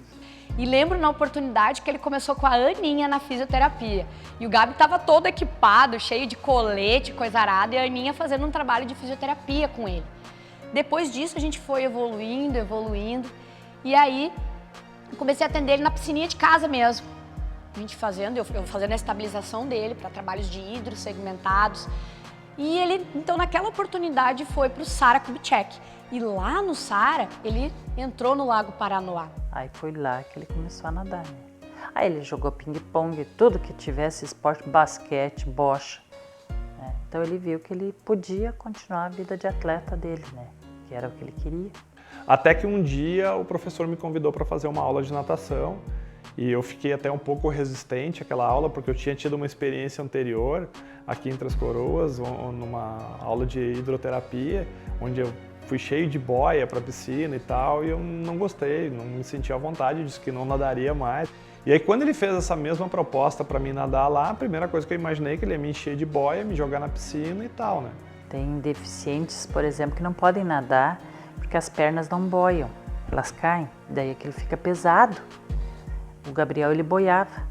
S11: E lembro na oportunidade que ele começou com a Aninha na fisioterapia. E o Gabi estava todo equipado, cheio de colete, coisa arada, e a Aninha fazendo um trabalho de fisioterapia com ele. Depois disso a gente foi evoluindo. E aí eu comecei a atender ele na piscininha de casa mesmo. Eu fazendo a estabilização dele para trabalhos de hidro segmentados. E ele, então, naquela oportunidade foi para o Sara Kubitschek. E lá no Sara, ele entrou no Lago Paranoá.
S5: Aí foi lá que ele começou a nadar, né? Aí ele jogou ping-pong, tudo que tivesse esporte, basquete, bocha. Né? Então ele viu que ele podia continuar a vida de atleta dele, né? que era o que ele queria.
S2: Até que um dia o professor me convidou para fazer uma aula de natação e eu fiquei até um pouco resistente àquela aula porque eu tinha tido uma experiência anterior aqui em Três Coroas, numa aula de hidroterapia, onde eu fui cheio de boia para a piscina e tal, e eu não gostei, não me senti à vontade, disse que não nadaria mais. E aí quando ele fez essa mesma proposta para mim nadar lá, a primeira coisa que eu imaginei é que ele ia me encher de boia, me jogar na piscina e tal, né?
S5: Tem deficientes, por exemplo, que não podem nadar porque as pernas não boiam, elas caem, daí aquilo fica pesado. O Gabriel, ele boiava.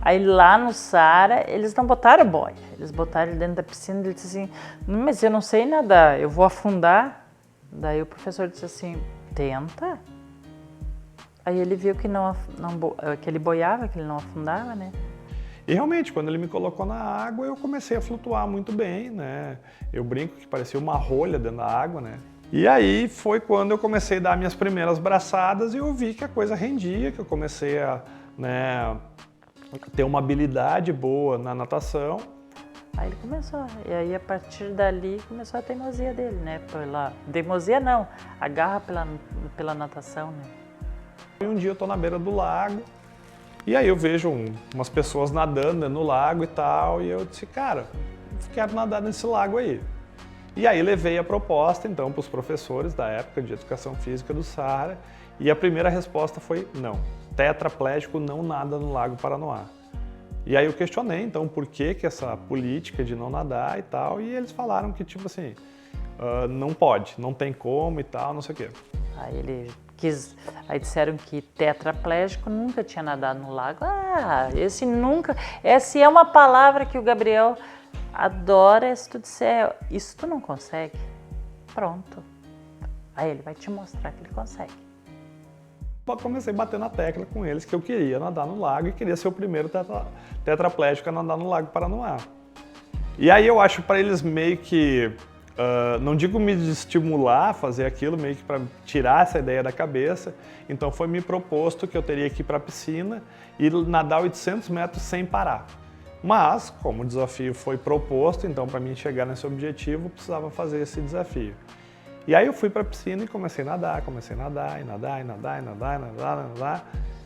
S5: Aí lá no Saara, eles não botaram boia, eles botaram ele dentro da piscina e ele disse assim, mas eu não sei nadar, eu vou afundar. Daí o professor disse assim, tenta. Aí ele viu que, que ele boiava, que ele não afundava, né?
S2: E realmente, quando ele me colocou na água, eu comecei a flutuar muito bem, né? Eu brinco que parecia uma rolha dentro da água, né? E aí foi quando eu comecei a dar minhas primeiras braçadas e eu vi que a coisa rendia, que eu comecei a, né, ter uma habilidade boa na natação.
S5: Aí ele começou, e aí a partir dali começou a teimosia dele, né? Teimosia não, a garra pela natação, né?
S2: E um dia eu tô na beira do lago, e aí eu vejo umas pessoas nadando no lago e tal, e eu disse, cara, quero nadar nesse lago aí. E aí levei a proposta, então, para os professores da época de Educação Física do Saara, e a primeira resposta foi não, tetraplégico não nada no Lago Paranoá. E aí eu questionei, então, por que essa política de não nadar e tal, e eles falaram que, tipo assim, não pode, não tem como e tal, não sei o quê.
S5: Aí ele quis, aí disseram que tetraplégico nunca tinha nadado no lago. Ah, essa é uma palavra que o Gabriel adora, se tu disser, isso tu não consegue, pronto. Aí ele vai te mostrar que ele consegue.
S2: Comecei a bater na tecla com eles que eu queria nadar no lago e queria ser o primeiro tetraplégico a nadar no Lago Paranoá. E aí eu acho para eles meio que, não digo me estimular a fazer aquilo, meio que para tirar essa ideia da cabeça, então foi me proposto que eu teria que ir para a piscina e nadar 800 metros sem parar. Mas, como o desafio foi proposto, então para mim chegar nesse objetivo, eu precisava fazer esse desafio. E aí eu fui para a piscina e comecei a nadar, nadar.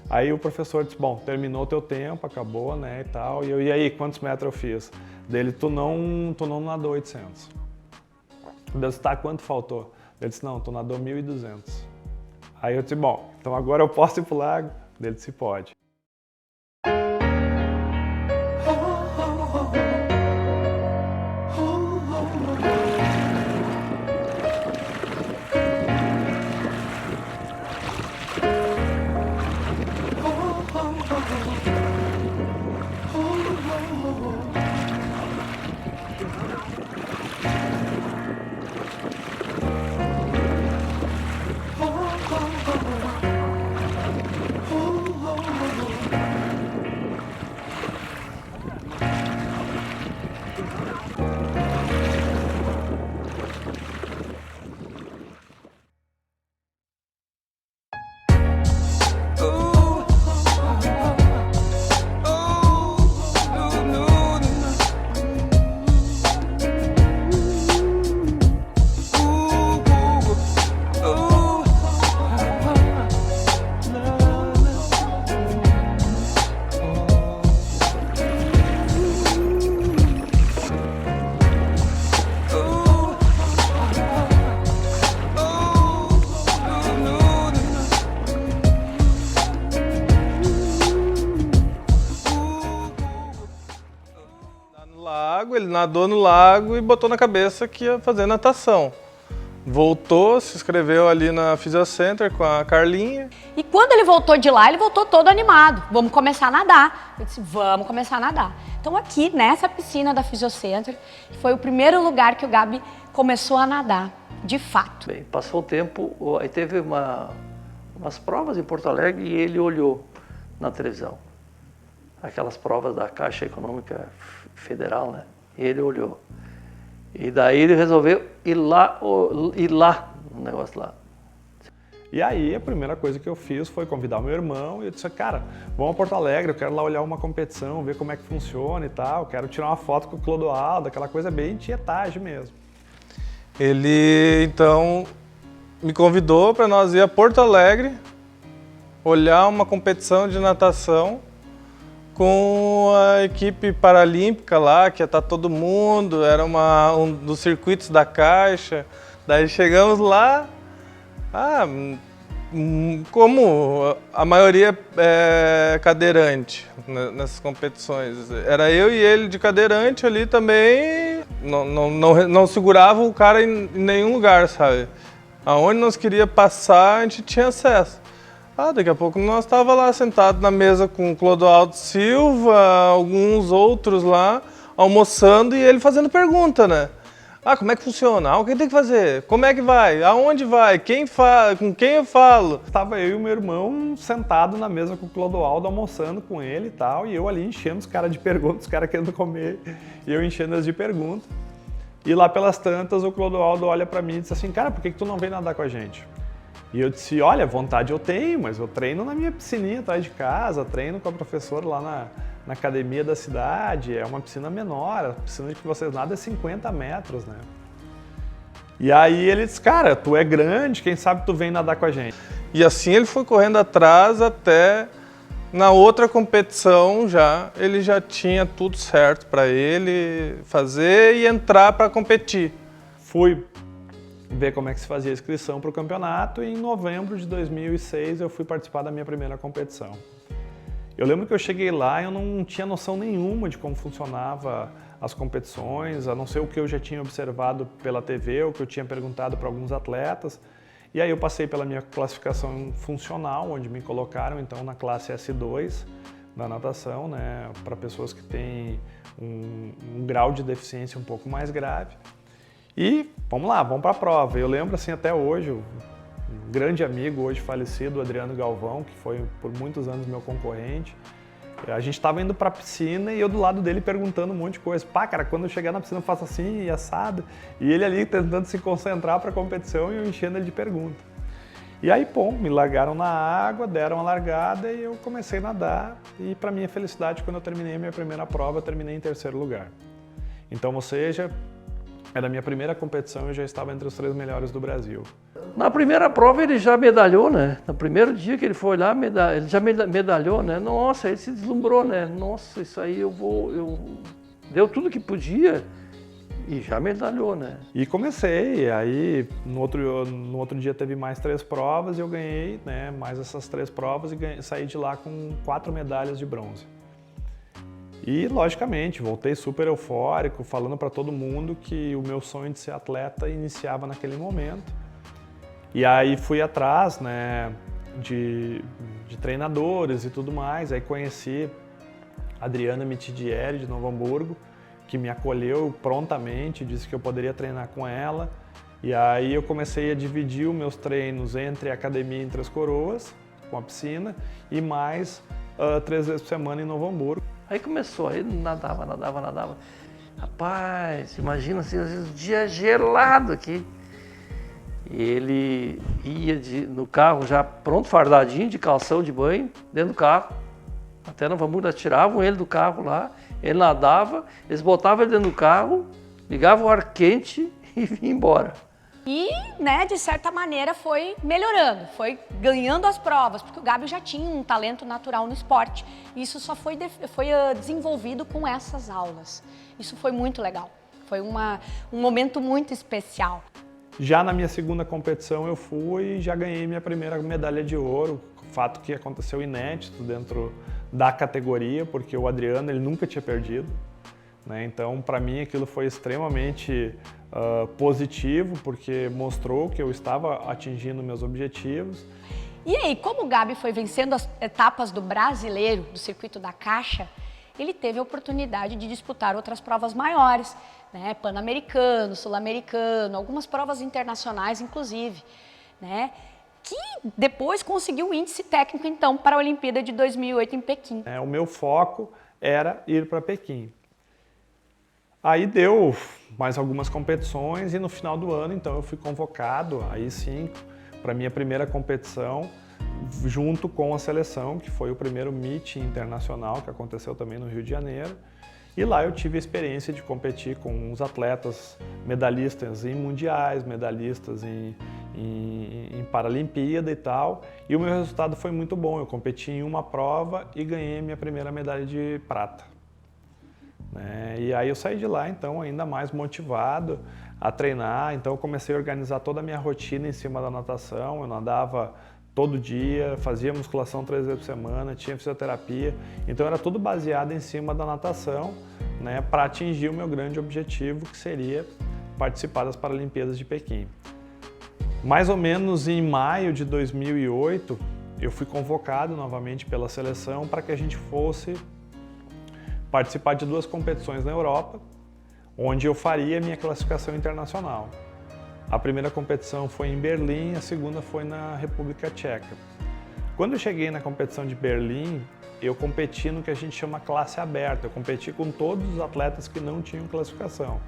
S2: Aí o professor disse, bom, terminou o teu tempo, acabou, né, e tal. E eu, e aí, quantos metros eu fiz? Dele, tu não nadou 800. Eu disse, tá, quanto faltou? Ele disse, não, tu nadou 1.200. Aí eu disse, bom, então agora eu posso ir pro lago? Ele disse, pode.
S8: Ele nadou no lago e botou na cabeça que ia fazer natação. Voltou, se inscreveu ali na Physiocenter com a Carlinha.
S11: E quando ele voltou de lá, ele voltou todo animado. Vamos começar a nadar. Eu disse, vamos começar a nadar. Então aqui, nessa piscina da Physiocenter, foi o primeiro lugar que o Gabi começou a nadar, de fato.
S6: Bem, passou o tempo, aí teve umas provas em Porto Alegre e ele olhou na televisão. Aquelas provas da Caixa Econômica Federal, né? E ele olhou. E daí ele resolveu ir lá no negócio lá.
S2: E aí a primeira coisa que eu fiz foi convidar o meu irmão e eu disse, cara, vamos a Porto Alegre, eu quero lá olhar uma competição, ver como é que funciona e tal, quero tirar uma foto com o Clodoaldo, aquela coisa bem tietagem mesmo.
S8: Ele, então, me convidou para nós ir a Porto Alegre, olhar uma competição de natação com a equipe paralímpica lá, que ia estar todo mundo, era um dos circuitos da Caixa. Daí chegamos lá, como a maioria é cadeirante nessas competições. Era eu e ele de cadeirante ali também, não segurava o cara em nenhum lugar, sabe? Aonde nós queria passar, a gente tinha acesso. Daqui a pouco nós estávamos lá sentados na mesa com o Clodoaldo Silva, alguns outros lá, almoçando e ele fazendo pergunta, né? Como é que funciona? O que tem que fazer? Como é que vai? Aonde vai? Com quem eu falo?
S2: Estava eu e o meu irmão sentado na mesa com o Clodoaldo, almoçando com ele e tal, e eu ali enchendo os caras de perguntas, os caras querendo comer, e eu enchendo as de perguntas. E lá pelas tantas, o Clodoaldo olha para mim e diz assim, cara, por que tu não vem nadar com a gente? E eu disse, olha, vontade eu tenho, mas eu treino na minha piscininha atrás de casa, treino com a professora lá na academia da cidade, é uma piscina menor, a piscina que vocês nadam é 50 metros, né? E aí ele disse, cara, tu é grande, quem sabe tu vem nadar com a gente.
S8: E assim ele foi correndo atrás até na outra competição ele já tinha tudo certo para ele fazer e entrar para competir.
S2: Fui ver como é que se fazia a inscrição para o campeonato e em novembro de 2006 eu fui participar da minha primeira competição. Eu lembro que eu cheguei lá e eu não tinha noção nenhuma de como funcionava as competições, a não ser o que eu já tinha observado pela TV, o que eu tinha perguntado para alguns atletas. E aí eu passei pela minha classificação funcional, onde me colocaram então na classe S2 da natação, né, para pessoas que têm um grau de deficiência um pouco mais grave. E vamos lá, vamos para a prova. Eu lembro assim até hoje, um grande amigo hoje falecido, Adriano Galvão, que foi por muitos anos meu concorrente. A gente estava indo para a piscina e eu do lado dele perguntando um monte de coisa. Cara, quando eu chegar na piscina eu faço assim e assado. E ele ali tentando se concentrar para a competição e eu enchendo ele de perguntas. E aí, me largaram na água, deram a largada e eu comecei a nadar. E para minha felicidade, quando eu terminei a minha primeira prova, eu terminei em 3º lugar. Então, ou seja, era a minha primeira competição e eu já estava entre os 3 melhores do Brasil.
S6: Na primeira prova ele já medalhou, né? No primeiro dia que ele foi lá, ele já medalhou, né? Nossa, ele se deslumbrou, né? Nossa, isso aí deu tudo que podia e já medalhou, né?
S2: E comecei, aí no outro dia teve mais 3 provas e eu ganhei, né, mais essas 3 provas e saí de lá com 4 medalhas de bronze. E, logicamente, voltei super eufórico, falando para todo mundo que o meu sonho de ser atleta iniciava naquele momento. E aí fui atrás, né, de treinadores e tudo mais. Aí conheci a Adriana Mitidieri, de Novo Hamburgo, que me acolheu prontamente, disse que eu poderia treinar com ela. E aí eu comecei a dividir os meus treinos entre a academia em Três Coroas, com a piscina, e mais 3 vezes por semana em Novo Hamburgo.
S6: Aí começou, aí nadava. Rapaz, imagina assim, às vezes dia gelado aqui. E ele ia no carro já pronto, fardadinho, de calção de banho, dentro do carro. Até Novo Hamburgo, tiravam ele do carro lá, ele nadava, eles botavam ele dentro do carro, ligavam o ar quente e vinham embora.
S11: E, né, de certa maneira foi melhorando, foi ganhando as provas, porque o Gabi já tinha um talento natural no esporte. Isso só foi desenvolvido com essas aulas. Isso foi muito legal, foi um momento muito especial.
S2: Já na minha segunda competição eu fui e já ganhei minha primeira medalha de ouro, fato que aconteceu inédito dentro da categoria, porque o Adriano ele nunca tinha perdido, né? Então, para mim aquilo foi extremamente positivo, porque mostrou que eu estava atingindo meus objetivos.
S11: E aí, como o Gabi foi vencendo as etapas do brasileiro, do circuito da Caixa, ele teve a oportunidade de disputar outras provas maiores, né? Pan-americano, sul-americano, algumas provas internacionais, inclusive, né? Que depois conseguiu o índice técnico, então, para a Olimpíada de 2008 em Pequim.
S2: O meu foco era ir para Pequim. Aí deu mais algumas competições e no final do ano, então, eu fui convocado, aí sim, para a minha primeira competição, junto com a seleção, que foi o primeiro meeting internacional que aconteceu também no Rio de Janeiro. E lá eu tive a experiência de competir com uns atletas medalhistas em mundiais, medalhistas em Paralimpíada e tal. E o meu resultado foi muito bom. Eu competi em uma prova e ganhei minha primeira medalha de prata. E aí eu saí de lá, então, ainda mais motivado a treinar. Então eu comecei a organizar toda a minha rotina em cima da natação. Eu nadava todo dia, fazia musculação 3 vezes por semana, tinha fisioterapia. Então era tudo baseado em cima da natação, né, para atingir o meu grande objetivo, que seria participar das Paralimpíadas de Pequim. Mais ou menos em maio de 2008, eu fui convocado novamente pela seleção para que a gente fosse participar de 2 competições na Europa, onde eu faria minha classificação internacional. A primeira competição foi em Berlim, a segunda foi na República Tcheca. Quando eu cheguei na competição de Berlim, eu competi no que a gente chama classe aberta. Eu competi com todos os atletas que não tinham classificação.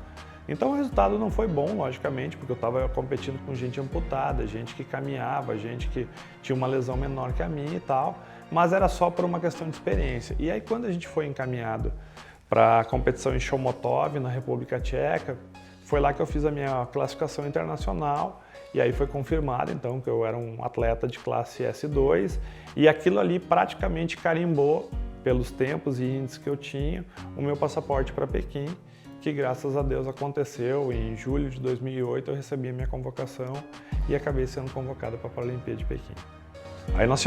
S2: Então o resultado não foi bom, logicamente, porque eu estava competindo com gente amputada, gente que caminhava, gente que tinha uma lesão menor que a minha e tal, mas era só por uma questão de experiência. E aí quando a gente foi encaminhado para a competição em Chomotov, na República Tcheca, foi lá que eu fiz a minha classificação internacional e aí foi confirmado então que eu era um atleta de classe S2 e aquilo ali praticamente carimbou, pelos tempos e índices que eu tinha, o meu passaporte para Pequim, que graças a Deus aconteceu. Em julho de 2008 eu recebi a minha convocação e acabei sendo convocado para a Paralimpíada de Pequim. Aí nós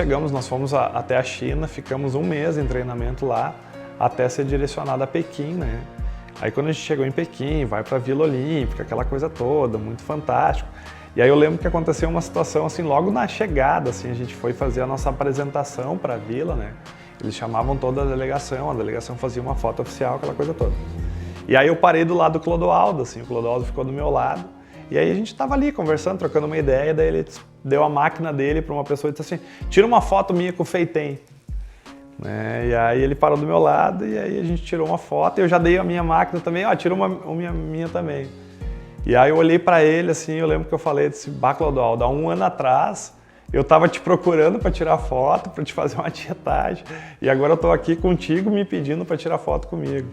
S2: fomos até a China, ficamos um mês em treinamento lá até ser direcionado a Pequim, né? Aí quando a gente chegou em Pequim, vai para a Vila Olímpica, aquela coisa toda, muito fantástico. E aí eu lembro que aconteceu uma situação assim, logo na chegada, assim, a gente foi fazer a nossa apresentação para a Vila, né? Eles chamavam toda a delegação fazia uma foto oficial, aquela coisa toda. E aí eu parei do lado do Clodoaldo, assim, o Clodoaldo ficou do meu lado. E aí a gente estava ali conversando, trocando uma ideia, daí ele deu a máquina dele para uma pessoa e disse assim, tira uma foto minha com o Feitem. E aí ele parou do meu lado e aí a gente tirou uma foto e eu já dei a minha máquina também, tira uma minha também. E aí eu olhei para ele assim, eu lembro que eu falei desse Clodoaldo, há um ano atrás eu estava te procurando para tirar foto, para te fazer uma tietagem e agora eu estou aqui contigo me pedindo para tirar foto comigo.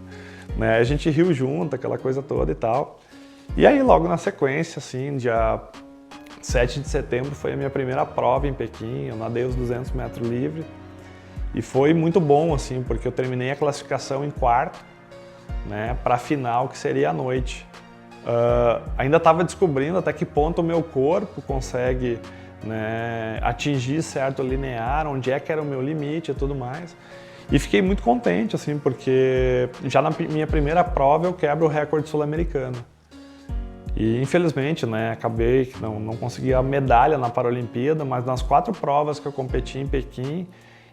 S2: A gente riu junto, aquela coisa toda e tal. E aí logo na sequência, assim, dia 7 de setembro foi a minha primeira prova em Pequim, eu nadei os 200 metros livre. E foi muito bom, assim, porque eu terminei a classificação em quarto, né, para a final, que seria à noite. Ainda estava descobrindo até que ponto o meu corpo consegue, né, atingir certo linear, onde é que era o meu limite e tudo mais. E fiquei muito contente, assim, porque já na minha primeira prova eu quebro o recorde sul-americano. E infelizmente, né, acabei que não consegui a medalha na Paralimpíada, mas nas 4 provas que eu competi em Pequim,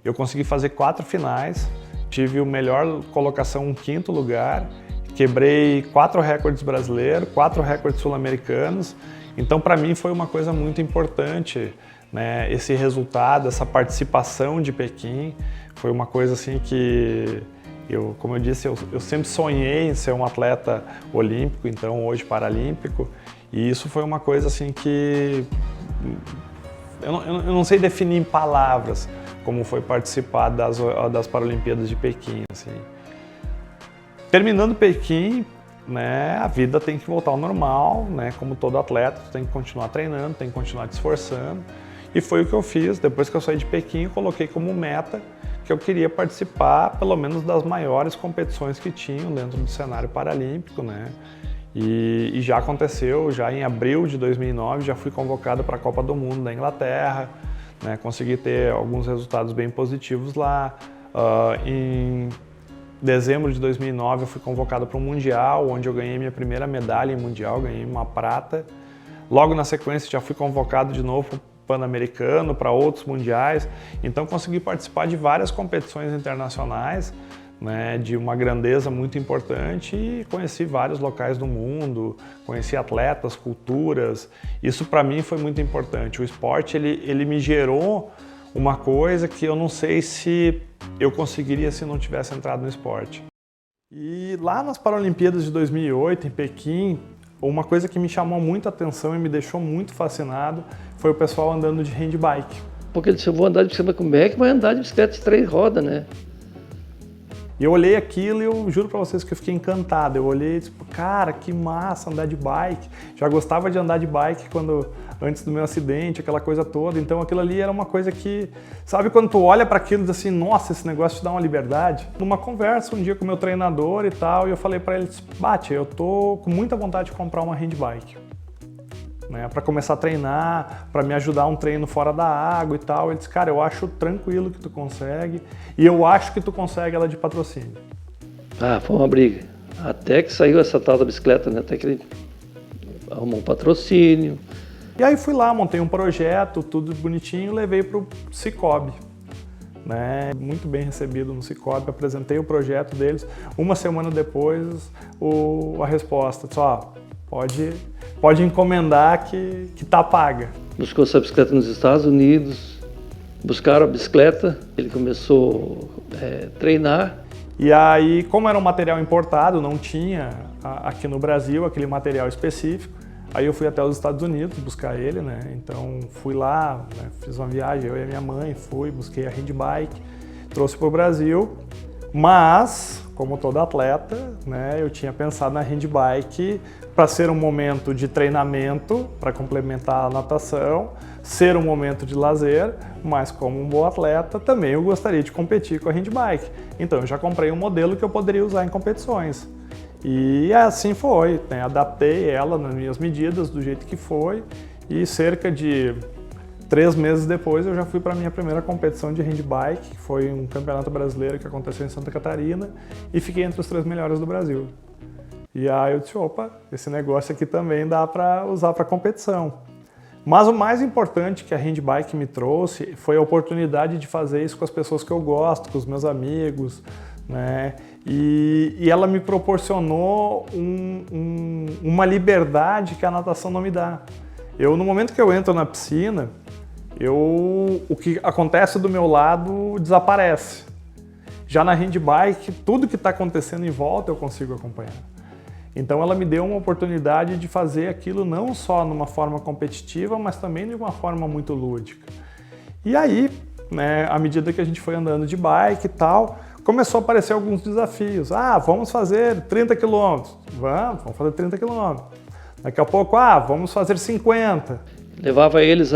S2: eu consegui fazer 4 finais, tive o melhor colocação, um 5º lugar, quebrei 4 recordes brasileiros, 4 recordes sul-americanos. Então, para mim, foi uma coisa muito importante, né, esse resultado, essa participação de Pequim. Foi uma coisa assim que, como eu disse, eu sempre sonhei em ser um atleta olímpico, então hoje paralímpico. E isso foi uma coisa assim que eu não sei definir em palavras, como foi participar das Paralimpíadas de Pequim, assim. Terminando Pequim, né, a vida tem que voltar ao normal, né, como todo atleta, tu tem que continuar treinando, tem que continuar te esforçando. E foi o que eu fiz. Depois que eu saí de Pequim, eu coloquei como meta que eu queria participar, pelo menos, das maiores competições que tinham dentro do cenário paralímpico, né. E já aconteceu, já em abril de 2009, já fui convocado para a Copa do Mundo da Inglaterra, né, consegui ter alguns resultados bem positivos lá. Em dezembro de 2009 eu fui convocado para um Mundial, onde eu ganhei minha primeira medalha em Mundial, ganhei uma prata. Logo na sequência já fui convocado de novo para o Pan-Americano, para outros mundiais. Então consegui participar de várias competições internacionais, né, de uma grandeza muito importante, e conheci vários locais do mundo, conheci atletas, culturas. Isso para mim foi muito importante. O esporte ele me gerou uma coisa que eu não sei se eu conseguiria se não tivesse entrado no esporte. E lá nas Paralimpíadas de 2008, em Pequim, uma coisa que me chamou muita atenção e me deixou muito fascinado foi o pessoal andando de handbike.
S6: Porque ele disse, eu vou andar de bicicleta, como é que vai andar de bicicleta de 3 rodas, né?
S2: E eu olhei aquilo e eu juro pra vocês que eu fiquei encantado. Eu olhei e tipo, cara, que massa andar de bike. Já gostava de andar de bike antes do meu acidente, aquela coisa toda. Então aquilo ali era uma coisa que, sabe quando tu olha para aquilo e diz assim, nossa, esse negócio te dá uma liberdade? Numa conversa um dia com o meu treinador e tal, e eu falei para ele, Bate, eu tô com muita vontade de comprar uma handbike. Né, para começar a treinar, para me ajudar um treino fora da água e tal. Ele disse, cara, eu acho tranquilo que tu consegue e eu acho que tu consegue ela de patrocínio.
S6: Ah, foi uma briga. Até que saiu essa tal da bicicleta, né? Até que ele arrumou um patrocínio.
S2: E aí fui lá, montei um projeto, tudo bonitinho, levei pro Cicobi. Né, muito bem recebido no Cicobi, apresentei o projeto deles. Uma semana depois, a resposta, só pode encomendar que tá paga.
S6: Buscou essa bicicleta nos Estados Unidos, buscaram a bicicleta, ele começou a treinar.
S2: E aí, como era um material importado, não tinha aqui no Brasil aquele material específico, aí eu fui até os Estados Unidos buscar ele, né? Então fui lá, né? Fiz uma viagem, eu e a minha mãe, busquei a handbike, trouxe para o Brasil, mas, como todo atleta, né, eu tinha pensado na handbike para ser um momento de treinamento, para complementar a natação, ser um momento de lazer, mas como um bom atleta, também eu gostaria de competir com a handbike. Então eu já comprei um modelo que eu poderia usar em competições. E assim foi, né? Adaptei ela nas minhas medidas, do jeito que foi, e cerca de 3 meses depois eu já fui para a minha primeira competição de handbike, que foi um campeonato brasileiro que aconteceu em Santa Catarina, e fiquei entre os 3 melhores do Brasil. E aí eu disse, opa, esse negócio aqui também dá para usar para competição. Mas o mais importante que a handbike me trouxe foi a oportunidade de fazer isso com as pessoas que eu gosto, com os meus amigos, né? E ela me proporcionou uma liberdade que a natação não me dá. No momento que eu entro na piscina, o que acontece do meu lado desaparece. Já na handbike, tudo que está acontecendo em volta eu consigo acompanhar. Então ela me deu uma oportunidade de fazer aquilo não só numa forma competitiva, mas também de uma forma muito lúdica. E aí, né, à medida que a gente foi andando de bike e tal, começou a aparecer alguns desafios. Vamos fazer 30 km. Vamos fazer 30 km. Daqui a pouco, vamos fazer 50.
S6: Levava eles,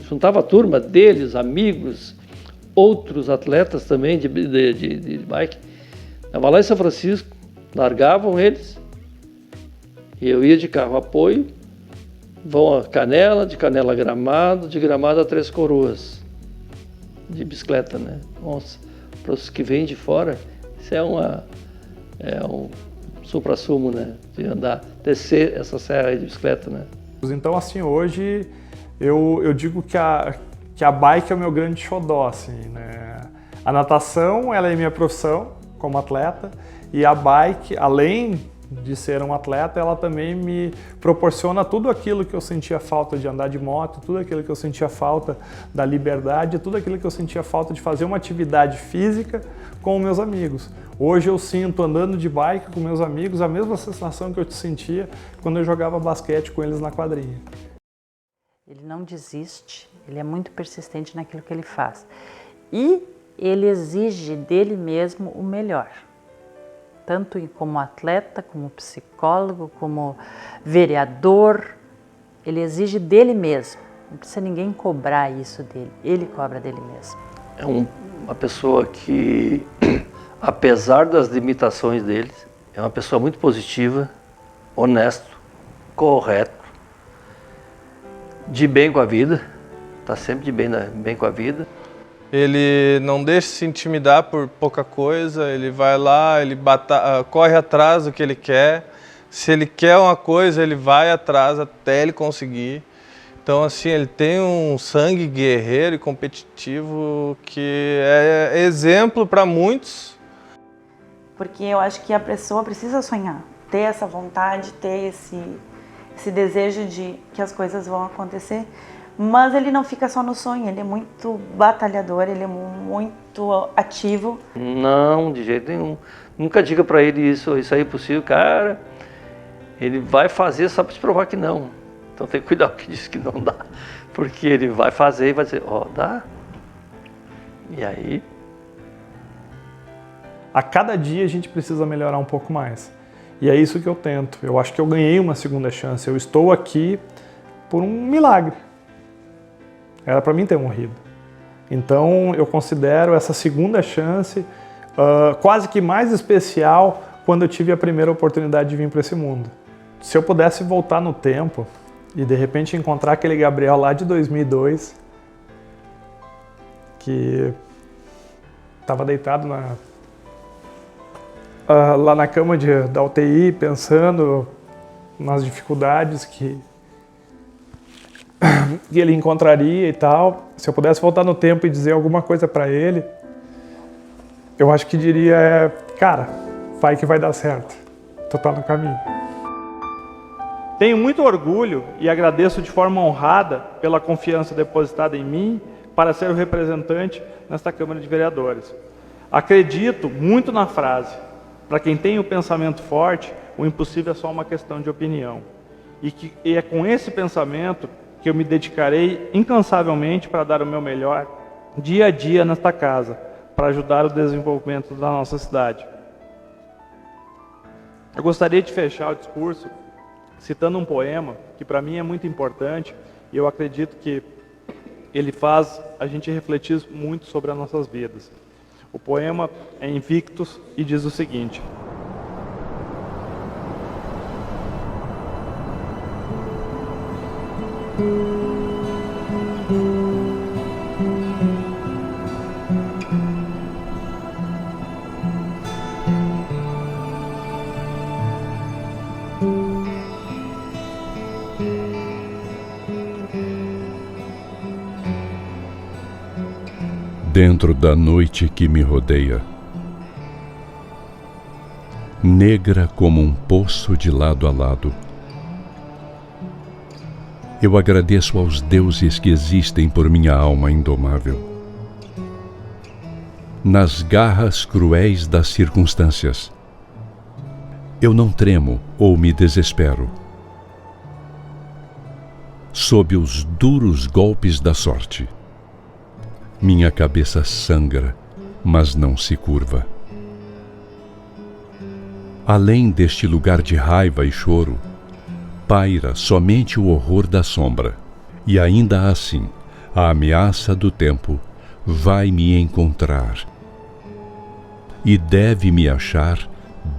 S6: juntava a turma deles, amigos, outros atletas também de bike. Estava lá em São Francisco, largavam eles e eu ia de carro apoio, vão a Canela, de Canela a Gramado, de Gramado a Três Coroas, de bicicleta, né? Nossa, para os que vêm de fora, isso é um supra-sumo, né? De andar, descer essa serra aí de bicicleta, né?
S2: Então, assim, hoje eu digo que a bike é o meu grande xodó, assim, né? A natação, ela é minha profissão como atleta, e a bike, além de ser um atleta, ela também me proporciona tudo aquilo que eu sentia falta de andar de moto, tudo aquilo que eu sentia falta da liberdade, tudo aquilo que eu sentia falta de fazer uma atividade física com meus amigos. Hoje eu sinto, andando de bike com meus amigos, a mesma sensação que eu sentia quando eu jogava basquete com eles na quadrinha.
S5: Ele não desiste, ele é muito persistente naquilo que ele faz. E ele exige dele mesmo o melhor. Tanto como atleta, como psicólogo, como vereador, ele exige dele mesmo. Não precisa ninguém cobrar isso dele, ele cobra dele mesmo.
S6: É uma pessoa que, apesar das limitações dele, é uma pessoa muito positiva, honesto, correto, de bem com a vida, está sempre de bem com a vida.
S8: Ele não deixa se intimidar por pouca coisa, ele vai lá, ele corre atrás do que ele quer. Se ele quer uma coisa, ele vai atrás até ele conseguir. Então, assim, ele tem um sangue guerreiro e competitivo que é exemplo para muitos.
S7: Porque eu acho que a pessoa precisa sonhar, ter essa vontade, ter esse desejo de que as coisas vão acontecer. Mas ele não fica só no sonho, ele é muito batalhador, ele é muito ativo.
S6: Não, de jeito nenhum. Nunca diga pra ele isso aí é possível, cara. Ele vai fazer só para te provar que não. Então tem que cuidar com o que diz que não dá. Porque ele vai fazer e vai dizer, dá. E aí...
S2: a cada dia a gente precisa melhorar um pouco mais. E é isso que eu tento. Eu acho que eu ganhei uma segunda chance. Eu estou aqui por um milagre. Era para mim ter morrido. Então eu considero essa segunda chance quase que mais especial quando eu tive a primeira oportunidade de vir para esse mundo. Se eu pudesse voltar no tempo e de repente encontrar aquele Gabriel lá de 2002, que estava deitado lá na cama da UTI, pensando nas dificuldades que ele encontraria e tal. Se eu pudesse voltar no tempo e dizer alguma coisa para ele, eu acho que diria, cara, vai que vai dar certo, tu tá no caminho. Tenho muito orgulho e agradeço de forma honrada pela confiança depositada em mim para ser o representante nesta Câmara de Vereadores. Acredito muito na frase: para quem tem o pensamento forte, o impossível é só uma questão de opinião. E é com esse pensamento que eu me dedicarei incansavelmente para dar o meu melhor dia a dia nesta casa, para ajudar o desenvolvimento da nossa cidade. Eu gostaria de fechar o discurso citando um poema que para mim é muito importante e eu acredito que ele faz a gente refletir muito sobre as nossas vidas. O poema é Invictus e diz o seguinte:
S1: dentro da noite que me rodeia, negra como um poço de lado a lado, eu agradeço aos deuses que existem por minha alma indomável. Nas garras cruéis das circunstâncias, eu não tremo ou me desespero. Sob os duros golpes da sorte, minha cabeça sangra, mas não se curva. Além deste lugar de raiva e choro, paira somente o horror da sombra, e ainda assim, a ameaça do tempo vai me encontrar e deve me achar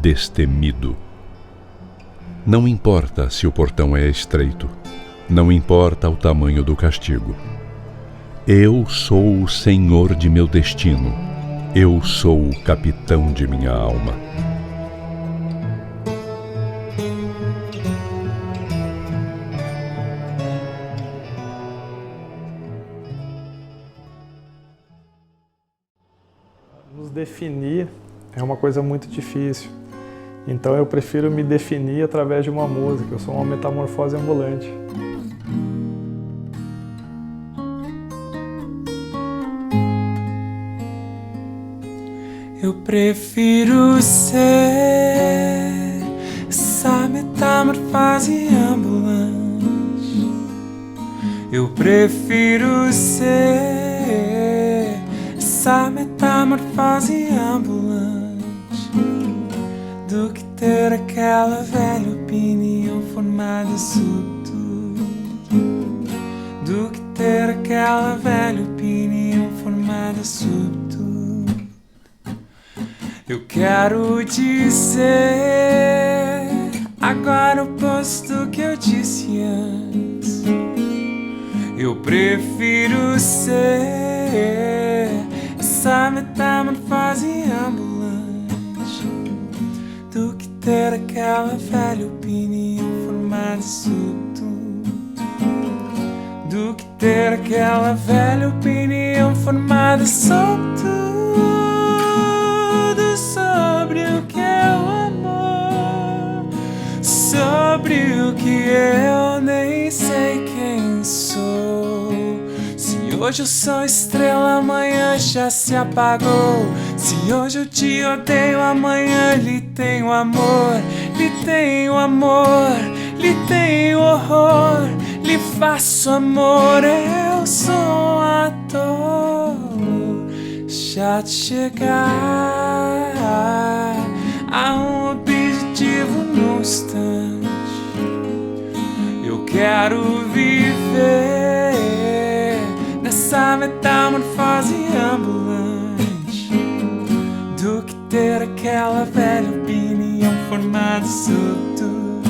S1: destemido. Não importa se o portão é estreito, não importa o tamanho do castigo. Eu sou o senhor de meu destino, eu sou o capitão de minha alma.
S2: Nos definir é uma coisa muito difícil, então eu prefiro me definir através de uma música. Eu sou uma metamorfose ambulante.
S10: Eu prefiro ser essa metamorfose ambulante. Eu prefiro ser essa metamorfose ambulante do que ter aquela velha opinião formada sobre tudo. Do que ter aquela velha opinião formada sobre tudo. Eu quero dizer agora o oposto que eu disse antes. Eu prefiro ser essa metamorfose ambulante do que ter aquela velha opinião formada sobre tudo. Do que ter aquela velha opinião formada sobre tudo. Sobre o que é o amor, sobre o que eu nem sei quem sou. Se hoje eu sou estrela, amanhã já se apagou. Se hoje eu te odeio, amanhã lhe tenho amor. Lhe tenho amor, lhe tenho horror, lhe faço amor. Eu sou um ator já de chegar. há um objetivo no instante. Eu quero viver nessa metamorfose ambulante do que ter aquela velha opinião formada sobre tudo,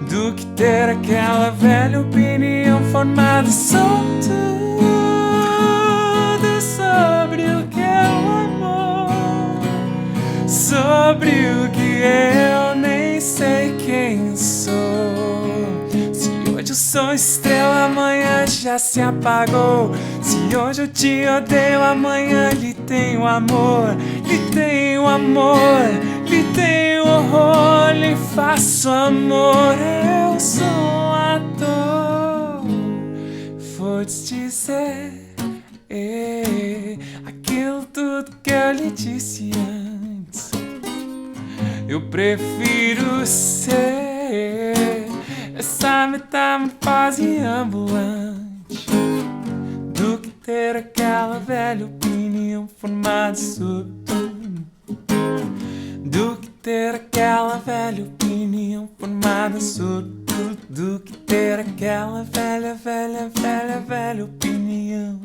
S10: do que ter aquela velha opinião formada sobre tudo, sobre o que é o amor, sobre o que eu nem sei quem sou. Se hoje eu sou estrela, amanhã já se apagou. Se hoje eu te odeio, amanhã lhe tenho amor, lhe tenho amor, lhe tenho horror, lhe faço amor. Eu sou um ator, vou te dizer aquilo tudo que eu lhe disse antes. Eu prefiro ser essa metamorfose ambulante do que ter aquela velha opinião formada sobre tudo, do que ter aquela velha opinião formada sobre tudo, do que ter aquela velha opinião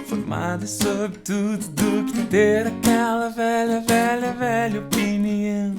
S10: formada sobre tudo, do que ter aquela velha opinião.